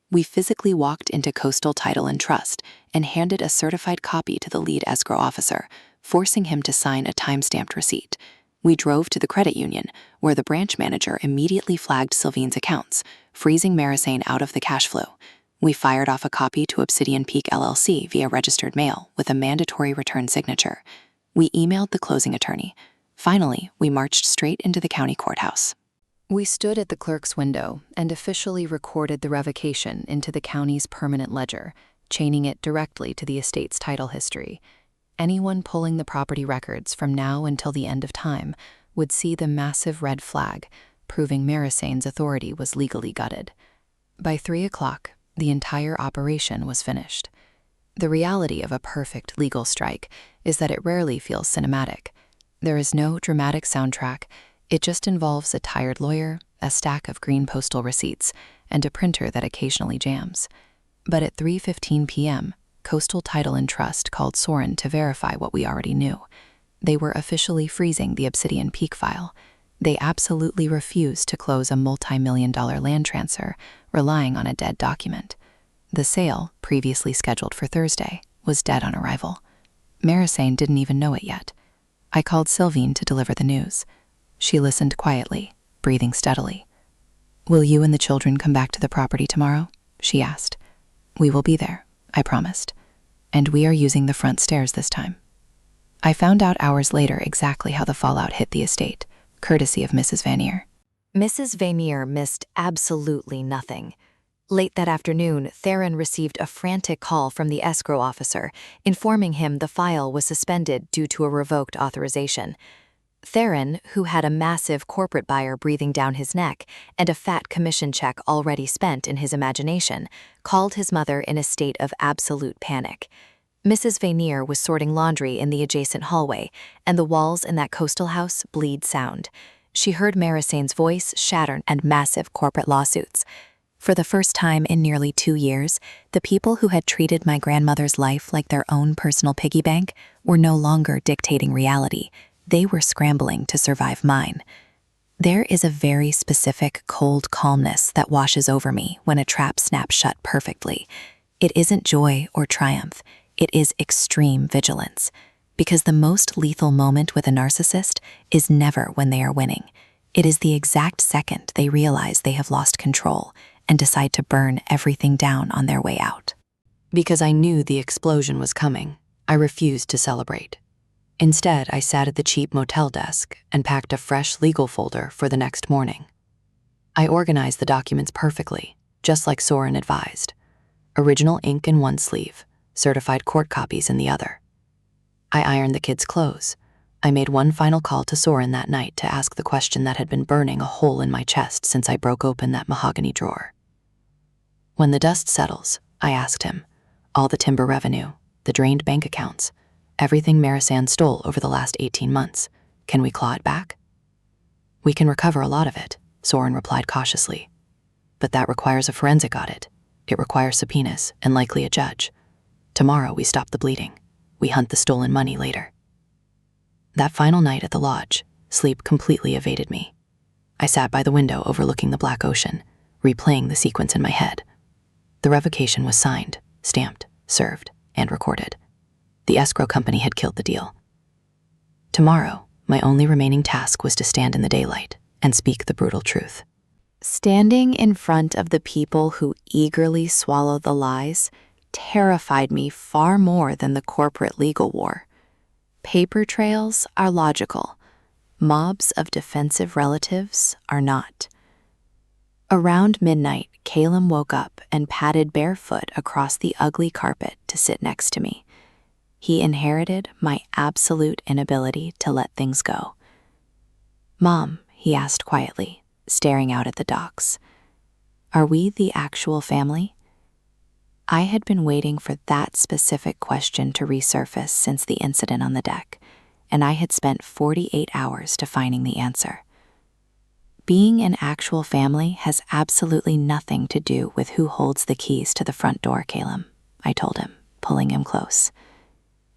We physically walked into Coastal Title and Trust and handed a certified copy to the lead escrow officer, forcing him to sign a time-stamped receipt. We drove to the credit union, where the branch manager immediately flagged Sylvine's accounts, freezing Marisane out of the cash flow. We fired off a copy to Obsidian Peak LLC via registered mail with a mandatory return signature. We emailed the closing attorney. Finally, we marched straight into the county courthouse. We stood at the clerk's window and officially recorded the revocation into the county's permanent ledger, chaining it directly to the estate's title history. Anyone pulling the property records from now until the end of time would see the massive red flag, proving Marisane's authority was legally gutted. By 3 o'clock, the entire operation was finished. The reality of a perfect legal strike is that it rarely feels cinematic. There is no dramatic soundtrack. It just involves a tired lawyer, a stack of green postal receipts, and a printer that occasionally jams. But at 3:15 p.m., Coastal Title and Trust called Soren to verify what we already knew. They were officially freezing the Obsidian Peak file. They absolutely refused to close a multi-million-dollar land transfer, relying on a dead document. The sale, previously scheduled for Thursday, was dead on arrival. Marisane didn't even know it yet. I called Sylvine to deliver the news. She listened quietly, breathing steadily. "Will you and the children come back to the property tomorrow?" she asked. "We will be there," I promised. "And we are using the front stairs this time." I found out hours later exactly how the fallout hit the estate, courtesy of Mrs. Vanier. Mrs. Vanier missed absolutely nothing. Late that afternoon, Theron received a frantic call from the escrow officer, informing him the file was suspended due to a revoked authorization. Theron, who had a massive corporate buyer breathing down his neck and a fat commission check already spent in his imagination, called his mother in a state of absolute panic. Mrs. Vanier was sorting laundry in the adjacent hallway, and the walls in that coastal house bleed sound. She heard Marisane's voice shatter and massive corporate lawsuits. For the first time in nearly 2 years, the people who had treated my grandmother's life like their own personal piggy bank were no longer dictating reality. They were scrambling to survive mine. There is a very specific cold calmness that washes over me when a trap snaps shut perfectly. It isn't joy or triumph. It is extreme vigilance. Because the most lethal moment with a narcissist is never when they are winning. It is the exact second they realize they have lost control and decide to burn everything down on their way out. Because I knew the explosion was coming, I refused to celebrate. Instead, I sat at the cheap motel desk and packed a fresh legal folder for the next morning. I organized the documents perfectly, just like Soren advised. Original ink in one sleeve, certified court copies in the other. I ironed the kids' clothes. I made one final call to Soren that night to ask the question that had been burning a hole in my chest since I broke open that mahogany drawer. When the dust settles, I asked him, all the timber revenue, the drained bank accounts, everything Marisane stole over the last 18 months, can we claw it back? "We can recover a lot of it," Soren replied cautiously. "But that requires a forensic audit. It requires subpoenas and likely a judge. Tomorrow we stop the bleeding. We hunt the stolen money later." That final night at the lodge, sleep completely evaded me. I sat by the window overlooking the black ocean, replaying the sequence in my head. The revocation was signed, stamped, served, and recorded. The escrow company had killed the deal. Tomorrow, my only remaining task was to stand in the daylight and speak the brutal truth. Standing in front of the people who eagerly swallow the lies terrified me far more than the corporate legal war. Paper trails are logical. Mobs of defensive relatives are not. Around midnight, Caleb woke up and padded barefoot across the ugly carpet to sit next to me. He inherited my absolute inability to let things go. "Mom," he asked quietly, staring out at the docks, "are we the actual family?" I had been waiting for that specific question to resurface since the incident on the deck, and I had spent 48 hours defining the answer. Being an actual family has absolutely nothing to do with who holds the keys to the front door, Caleb, I told him, pulling him close.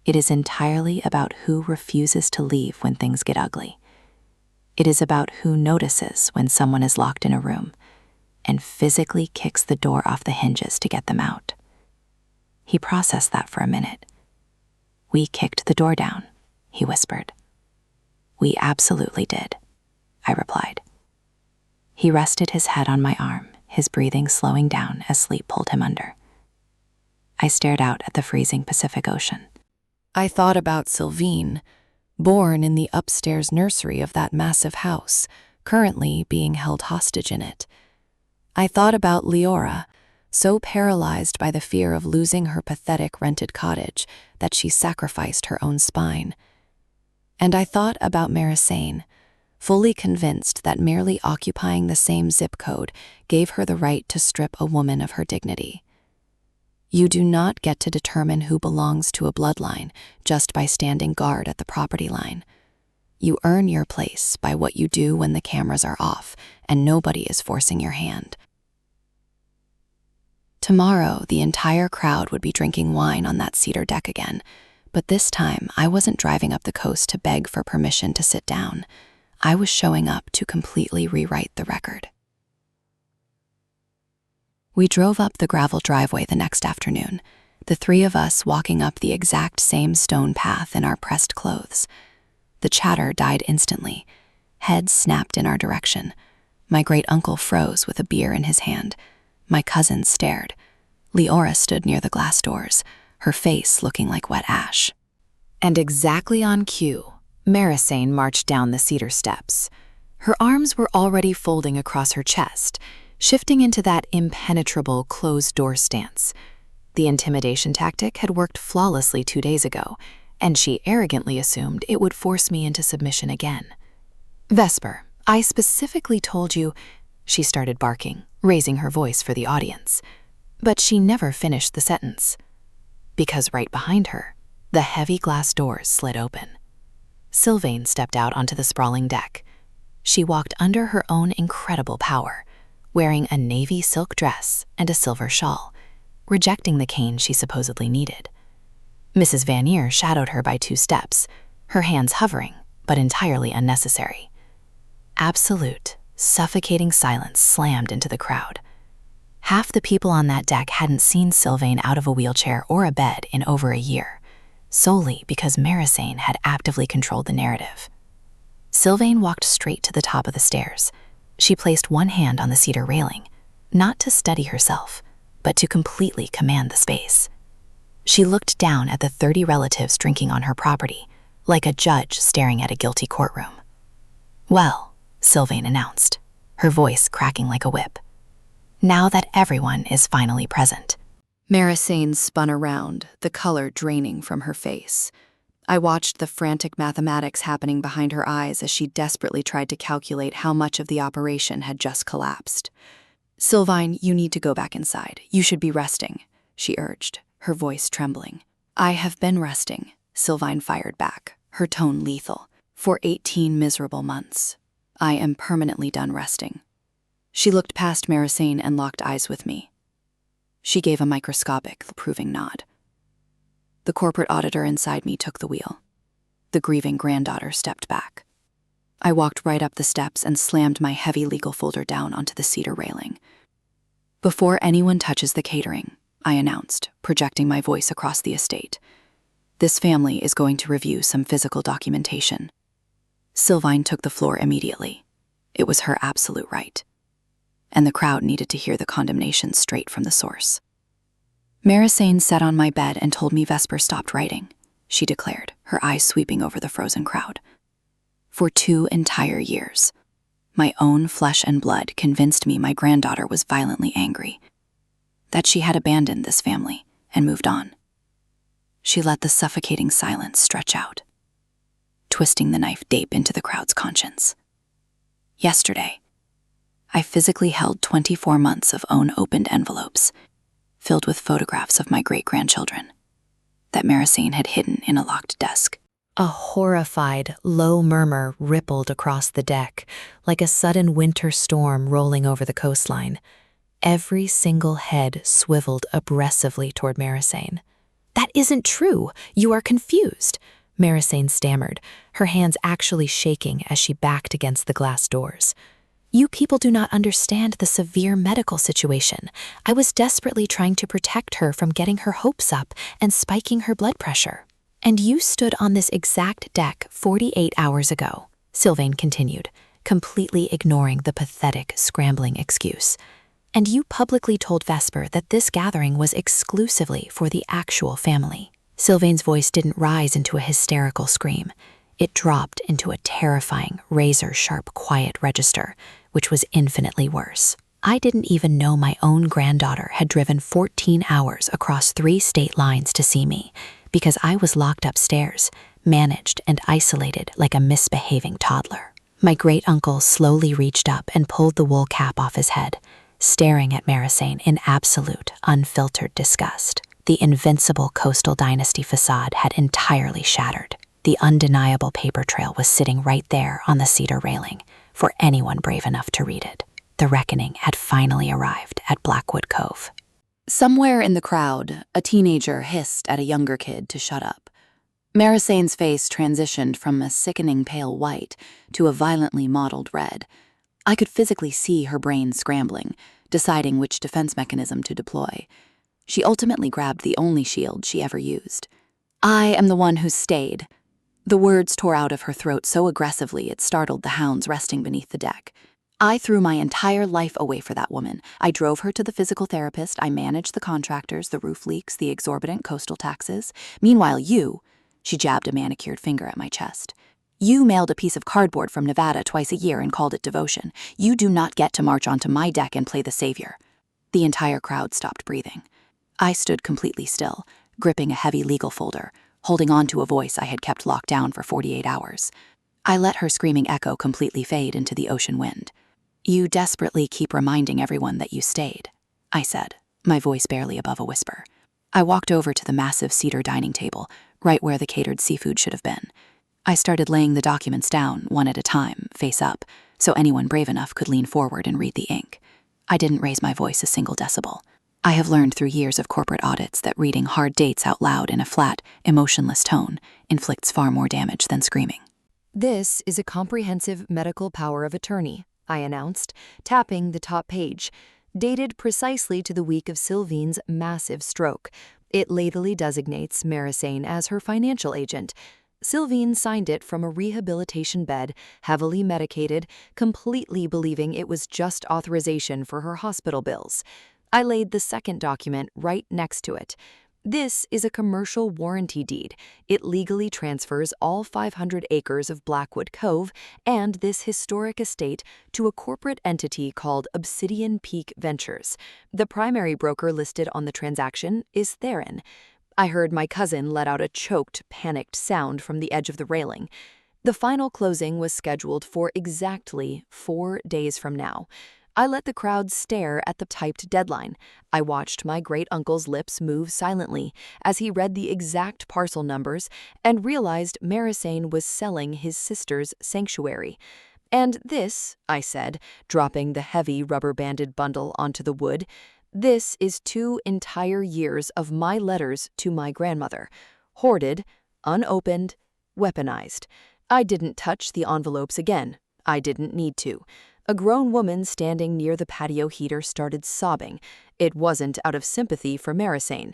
It is entirely about who refuses to leave when things get ugly. It is about who notices when someone is locked in a room and physically kicks the door off the hinges to get them out. He processed that for a minute. We kicked the door down, he whispered. We absolutely did, I replied. He rested his head on my arm, his breathing slowing down as sleep pulled him under. I stared out at the freezing Pacific Ocean. I thought about Sylvine, born in the upstairs nursery of that massive house, currently being held hostage in it. I thought about Leora, so paralyzed by the fear of losing her pathetic rented cottage that she sacrificed her own spine. And I thought about Marisane, fully convinced that merely occupying the same zip code gave her the right to strip a woman of her dignity. You do not get to determine who belongs to a bloodline just by standing guard at the property line. You earn your place by what you do when the cameras are off and nobody is forcing your hand. Tomorrow, the entire crowd would be drinking wine on that cedar deck again, but this time I wasn't driving up the coast to beg for permission to sit down. I was showing up to completely rewrite the record. We drove up the gravel driveway the next afternoon, the three of us walking up the exact same stone path in our pressed clothes. The chatter died instantly. Heads snapped in our direction. My great-uncle froze with a beer in his hand. My cousin stared. Leora stood near the glass doors, her face looking like wet ash. And exactly on cue, Marisane marched down the cedar steps. Her arms were already folding across her chest, shifting into that impenetrable closed-door stance. The intimidation tactic had worked flawlessly 2 days ago, and she arrogantly assumed it would force me into submission again. "Vesper, I specifically told you," she started barking, raising her voice for the audience. But she never finished the sentence, because right behind her, the heavy glass doors slid open. Sylvain stepped out onto the sprawling deck. She walked under her own incredible power, wearing a navy silk dress and a silver shawl, rejecting the cane she supposedly needed. Mrs. Vanier shadowed her by 2 steps, her hands hovering, but entirely unnecessary. Absolute, suffocating silence slammed into the crowd. Half the people on that deck hadn't seen Sylvain out of a wheelchair or a bed in over a year, solely because Marisane had actively controlled the narrative. Sylvain walked straight to the top of the stairs. She placed one hand on the cedar railing, not to steady herself, but to completely command the space. She looked down at the 30 relatives drinking on her property, like a judge staring at a guilty courtroom. "Well," Sylvain announced, her voice cracking like a whip, "now that everyone is finally present." Marisane spun around, the color draining from her face. I watched the frantic mathematics happening behind her eyes as she desperately tried to calculate how much of the operation had just collapsed. "Sylvain, you need to go back inside. You should be resting," she urged, her voice trembling. "I have been resting," Sylvain fired back, her tone lethal, "for 18 miserable months. I am permanently done resting." She looked past Marisane and locked eyes with me. She gave a microscopic, approving nod. The corporate auditor inside me took the wheel. The grieving granddaughter stepped back. I walked right up the steps and slammed my heavy legal folder down onto the cedar railing. "Before anyone touches the catering," I announced, projecting my voice across the estate, "this family is going to review some physical documentation." Sylvain took the floor immediately. It was her absolute right. And the crowd needed to hear the condemnation straight from the source. Marisane sat on my bed and told me Vesper stopped writing, she declared, her eyes sweeping over the frozen crowd. For 2 entire years, my own flesh and blood convinced me my granddaughter was violently angry, that she had abandoned this family and moved on. She let the suffocating silence stretch out, twisting the knife deep into the crowd's conscience. Yesterday, I physically held 24 months of open envelopes, filled with photographs of my great-grandchildren, that Marisane had hidden in a locked desk. A horrified, low murmur rippled across the deck, like a sudden winter storm rolling over the coastline. Every single head swiveled aggressively toward Marisane. "That isn't true. You are confused," Marisane stammered, her hands actually shaking as she backed against the glass doors. "You people do not understand the severe medical situation. I was desperately trying to protect her from getting her hopes up and spiking her blood pressure." "And you stood on this exact deck 48 hours ago," Sylvain continued, completely ignoring the pathetic, scrambling excuse. "And you publicly told Vesper that this gathering was exclusively for the actual family." Sylvain's voice didn't rise into a hysterical scream. It dropped into a terrifying, razor-sharp quiet register, which was infinitely worse. "I didn't even know my own granddaughter had driven 14 hours across 3 state lines to see me, because I was locked upstairs, managed and isolated like a misbehaving toddler." My great-uncle slowly reached up and pulled the wool cap off his head, staring at Marisane in absolute, unfiltered disgust. The invincible coastal dynasty facade had entirely shattered. The undeniable paper trail was sitting right there on the cedar railing, for anyone brave enough to read it. The reckoning had finally arrived at Blackwood Cove. Somewhere in the crowd, a teenager hissed at a younger kid to shut up. Marisane's face transitioned from a sickening pale white to a violently mottled red. I could physically see her brain scrambling, deciding which defense mechanism to deploy. She ultimately grabbed the only shield she ever used. "I am the one who stayed." The words tore out of her throat so aggressively it startled the hounds resting beneath the deck. "I threw my entire life away for that woman. I drove her to the physical therapist, I managed the contractors, the roof leaks, the exorbitant coastal taxes. Meanwhile, you," she jabbed a manicured finger at my chest, "you mailed a piece of cardboard from Nevada twice a year and called it devotion. You do not get to march onto my deck and play the savior." The entire crowd stopped breathing. I stood completely still, gripping a heavy legal folder, holding on to a voice I had kept locked down for 48 hours. I let her screaming echo completely fade into the ocean wind. "You desperately keep reminding everyone that you stayed," I said, my voice barely above a whisper. I walked over to the massive cedar dining table, right where the catered seafood should have been. I started laying the documents down, one at a time, face up, so anyone brave enough could lean forward and read the ink. I didn't raise my voice a single decibel. I have learned through years of corporate audits that reading hard dates out loud in a flat, emotionless tone inflicts far more damage than screaming. "This is a comprehensive medical power of attorney," I announced, tapping the top page. Dated precisely to the week of Sylvain's massive stroke, it lately designates Marisane as her financial agent. Sylvain signed it from a rehabilitation bed, heavily medicated, completely believing it was just authorization for her hospital bills. I laid the second document right next to it. This is a commercial warranty deed. It legally transfers all 500 acres of Blackwood Cove and this historic estate to a corporate entity called Obsidian Peak Ventures. The primary broker listed on the transaction is Theron. I heard my cousin let out a choked, panicked sound from the edge of the railing. The final closing was scheduled for exactly 4 days from now. I let the crowd stare at the typed deadline. I watched my great-uncle's lips move silently as he read the exact parcel numbers and realized Marisane was selling his sister's sanctuary. "And this," I said, dropping the heavy rubber-banded bundle onto the wood, "this is 2 entire years of my letters to my grandmother. Hoarded, unopened, weaponized. I didn't touch the envelopes again. I didn't need to." A grown woman standing near the patio heater started sobbing. It wasn't out of sympathy for Marisane.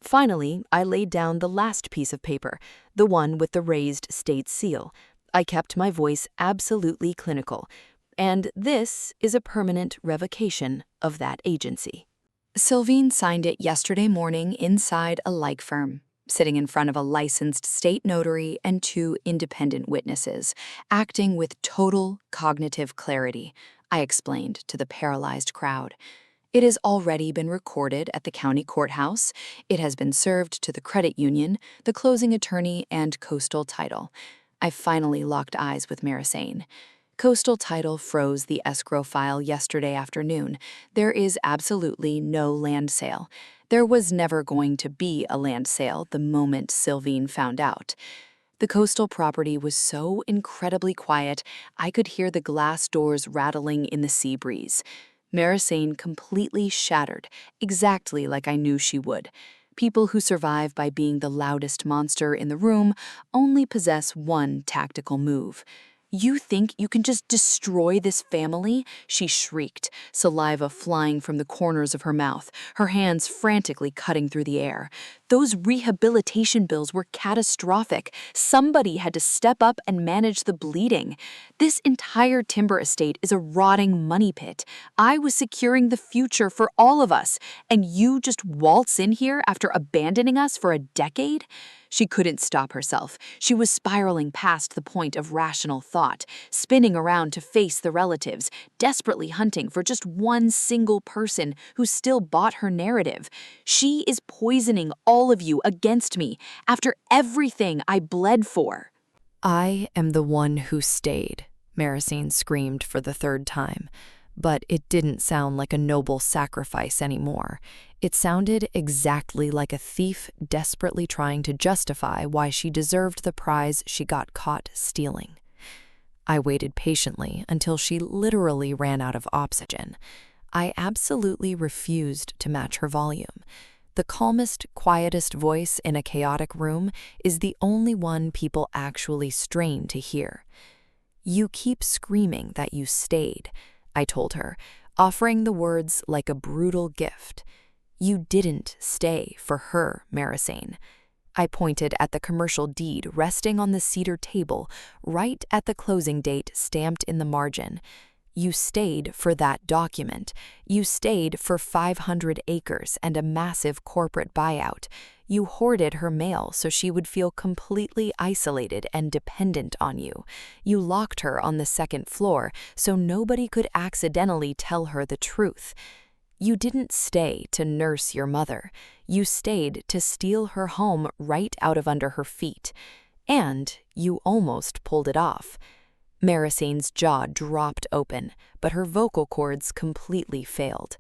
Finally, I laid down the last piece of paper, the one with the raised state seal. I kept my voice absolutely clinical. "And this is a permanent revocation of that agency." Sylvain signed it yesterday morning inside a like firm, sitting in front of a licensed state notary and 2 independent witnesses, acting with total cognitive clarity, I explained to the paralyzed crowd. "It has already been recorded at the county courthouse. It has been served to the credit union, the closing attorney, and Coastal Title." I finally locked eyes with Marisane. Coastal Title froze the escrow file yesterday afternoon. There is absolutely no land sale. There was never going to be a land sale the moment Sylvain found out. The coastal property was so incredibly quiet, I could hear the glass doors rattling in the sea breeze. Marisane completely shattered, exactly like I knew she would. People who survive by being the loudest monster in the room only possess one tactical move. "You think you can just destroy this family?" she shrieked, saliva flying from the corners of her mouth, her hands frantically cutting through the air. "Those rehabilitation bills were catastrophic. Somebody had to step up and manage the bleeding. This entire timber estate is a rotting money pit. I was securing the future for all of us, and you just waltz in here after abandoning us for a decade?" She couldn't stop herself. She was spiraling past the point of rational thought, spinning around to face the relatives, desperately hunting for just one single person who still bought her narrative. "She is poisoning all of you against me after everything I bled for." "I am the one who stayed," Marisane screamed for the third time. But it didn't sound like a noble sacrifice anymore. It sounded exactly like a thief desperately trying to justify why she deserved the prize she got caught stealing. I waited patiently until she literally ran out of oxygen. I absolutely refused to match her volume. The calmest, quietest voice in a chaotic room is the only one people actually strain to hear. "You keep screaming that you stayed," I told her, offering the words like a brutal gift. "You didn't stay for her, Marisane." I pointed at the commercial deed resting on the cedar table, right at the closing date stamped in the margin. "You stayed for that document. You stayed for 500 acres and a massive corporate buyout. You hoarded her mail so she would feel completely isolated and dependent on you. You locked her on the second floor so nobody could accidentally tell her the truth. You didn't stay to nurse your mother. You stayed to steal her home right out of under her feet. And you almost pulled it off." Marisane's jaw dropped open, but her vocal cords completely failed.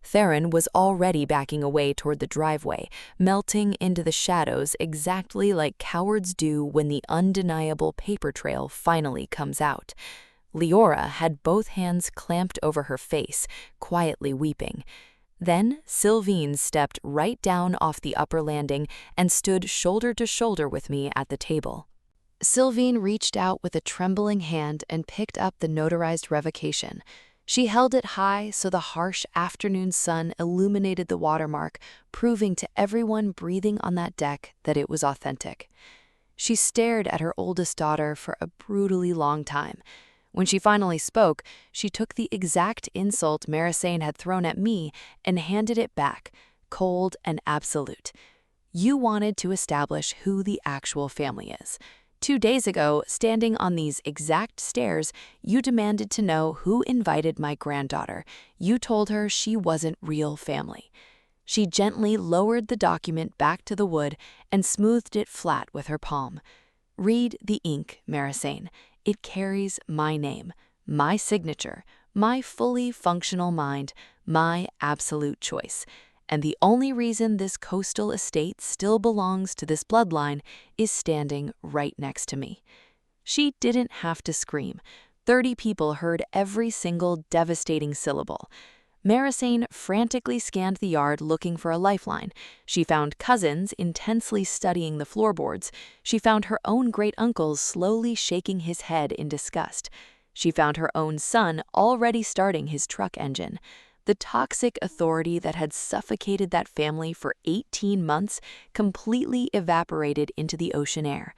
Theron was already backing away toward the driveway, melting into the shadows exactly like cowards do when the undeniable paper trail finally comes out. Leora had both hands clamped over her face, quietly weeping. Then Sylvine stepped right down off the upper landing and stood shoulder to shoulder with me at the table. Sylvine reached out with a trembling hand and picked up the notarized revocation. She held it high so the harsh afternoon sun illuminated the watermark, proving to everyone breathing on that deck that it was authentic. She stared at her oldest daughter for a brutally long time. When she finally spoke, she took the exact insult Marisane had thrown at me and handed it back, cold and absolute. "You wanted to establish who the actual family is. 2 days ago, standing on these exact stairs, you demanded to know who invited my granddaughter. You told her she wasn't real family." She gently lowered the document back to the wood and smoothed it flat with her palm. "Read the ink, Marisane. It carries my name, my signature, my fully functional mind, my absolute choice. And the only reason this coastal estate still belongs to this bloodline is standing right next to me." She didn't have to scream. 30 people heard every single devastating syllable. Marisane frantically scanned the yard looking for a lifeline. She found cousins intensely studying the floorboards. She found her own great-uncle slowly shaking his head in disgust. She found her own son already starting his truck engine. The toxic authority that had suffocated that family for 18 months completely evaporated into the ocean air.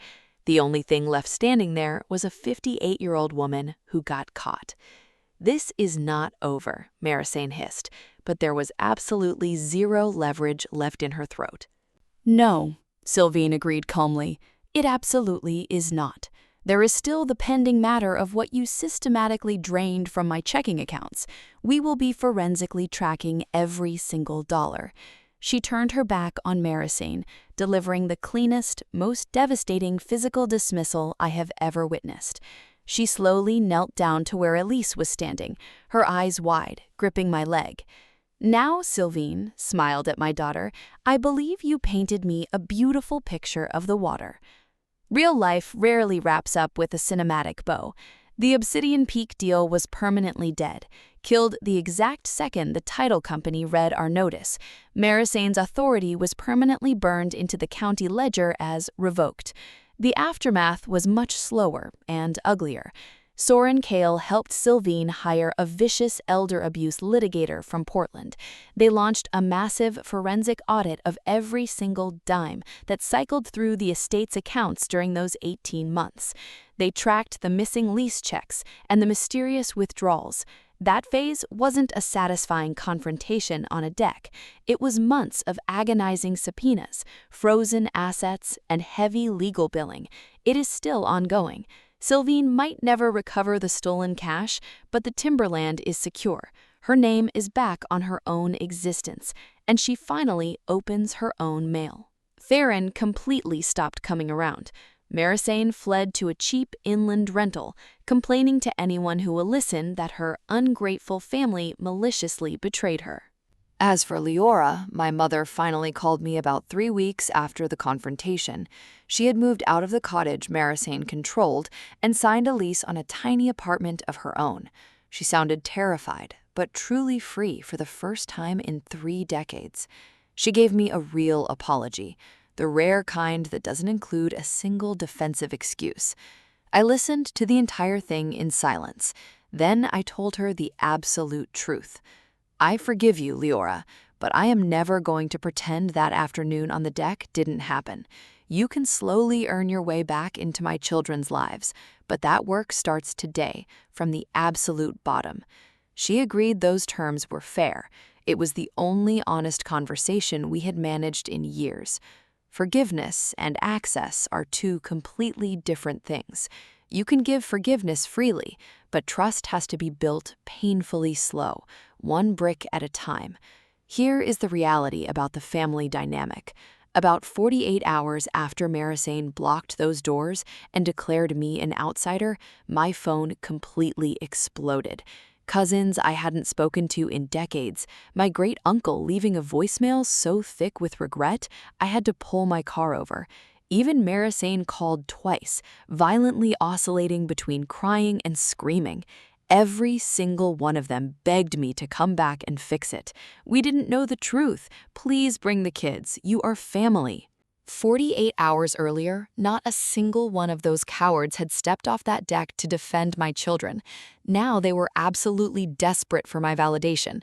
The only thing left standing there was a 58-year-old woman who got caught. "This is not over," Marisane hissed, but there was absolutely zero leverage left in her throat. "No," Sylvine agreed calmly. "It absolutely is not. There is still the pending matter of what you systematically drained from my checking accounts. We will be forensically tracking every single dollar." She turned her back on Marisane, delivering the cleanest, most devastating physical dismissal I have ever witnessed. She slowly knelt down to where Elise was standing, her eyes wide, gripping my leg. "Now, Sylvine," smiled at my daughter, "I believe you painted me a beautiful picture of the water." Real life rarely wraps up with a cinematic bow. The Obsidian Peak deal was permanently dead, killed the exact second the title company read our notice. Marisane's authority was permanently burned into the county ledger as revoked. The aftermath was much slower and uglier. Soren Kale helped Sylvine hire a vicious elder abuse litigator from Portland. They launched a massive forensic audit of every single dime that cycled through the estate's accounts during those 18 months. They tracked the missing lease checks and the mysterious withdrawals. That phase wasn't a satisfying confrontation on a deck. It was months of agonizing subpoenas, frozen assets, and heavy legal billing. It is still ongoing. Sylvine might never recover the stolen cash, but the timberland is secure. Her name is back on her own existence, and she finally opens her own mail. Theron completely stopped coming around. Marisane fled to a cheap inland rental, complaining to anyone who will listen that her ungrateful family maliciously betrayed her. As for Leora, my mother finally called me about 3 weeks after the confrontation. She had moved out of the cottage Marisane controlled and signed a lease on a tiny apartment of her own. She sounded terrified, but truly free for the first time in 3 decades. She gave me a real apology, the rare kind that doesn't include a single defensive excuse. I listened to the entire thing in silence. Then I told her the absolute truth. I forgive you, Leora, but I am never going to pretend that afternoon on the deck didn't happen. You can slowly earn your way back into my children's lives, but that work starts today, from the absolute bottom. She agreed those terms were fair. It was the only honest conversation we had managed in years. Forgiveness and access are 2 completely different things. You can give forgiveness freely, but trust has to be built painfully slow, 1 brick at a time. Here is the reality about the family dynamic. About 48 hours after Marisane blocked those doors and declared me an outsider, my phone completely exploded. Cousins I hadn't spoken to in decades, my great-uncle leaving a voicemail so thick with regret, I had to pull my car over. Even Marisane called twice, violently oscillating between crying and screaming. Every single one of them begged me to come back and fix it. We didn't know the truth. Please bring the kids. You are family. 48 hours earlier, not a single one of those cowards had stepped off that deck to defend my children. Now they were absolutely desperate for my validation.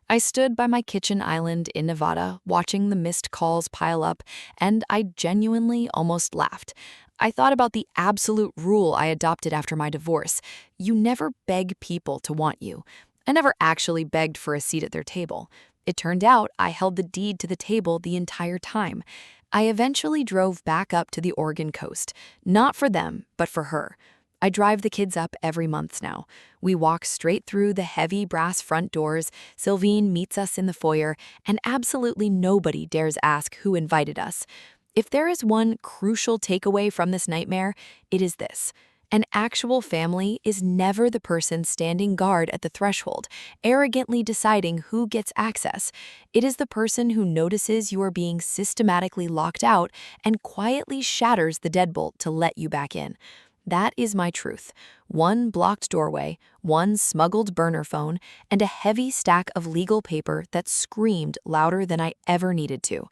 I stood by my kitchen island in Nevada, watching the missed calls pile up, and I genuinely almost laughed. I thought about the absolute rule I adopted after my divorce. You never beg people to want you. I never actually begged for a seat at their table. It turned out I held the deed to the table the entire time. I eventually drove back up to the Oregon coast, not for them, but for her. I drive the kids up every month now. We walk straight through the heavy brass front doors, Sylvine meets us in the foyer, and absolutely nobody dares ask who invited us. If there is one crucial takeaway from this nightmare, it is this. An actual family is never the person standing guard at the threshold, arrogantly deciding who gets access. It is the person who notices you are being systematically locked out and quietly shatters the deadbolt to let you back in. That is my truth. 1 blocked doorway, 1 smuggled burner phone, and a heavy stack of legal paper that screamed louder than I ever needed to.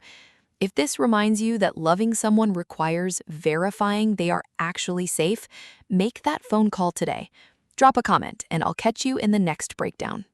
If this reminds you that loving someone requires verifying they are actually safe, make that phone call today. Drop a comment, and I'll catch you in the next breakdown.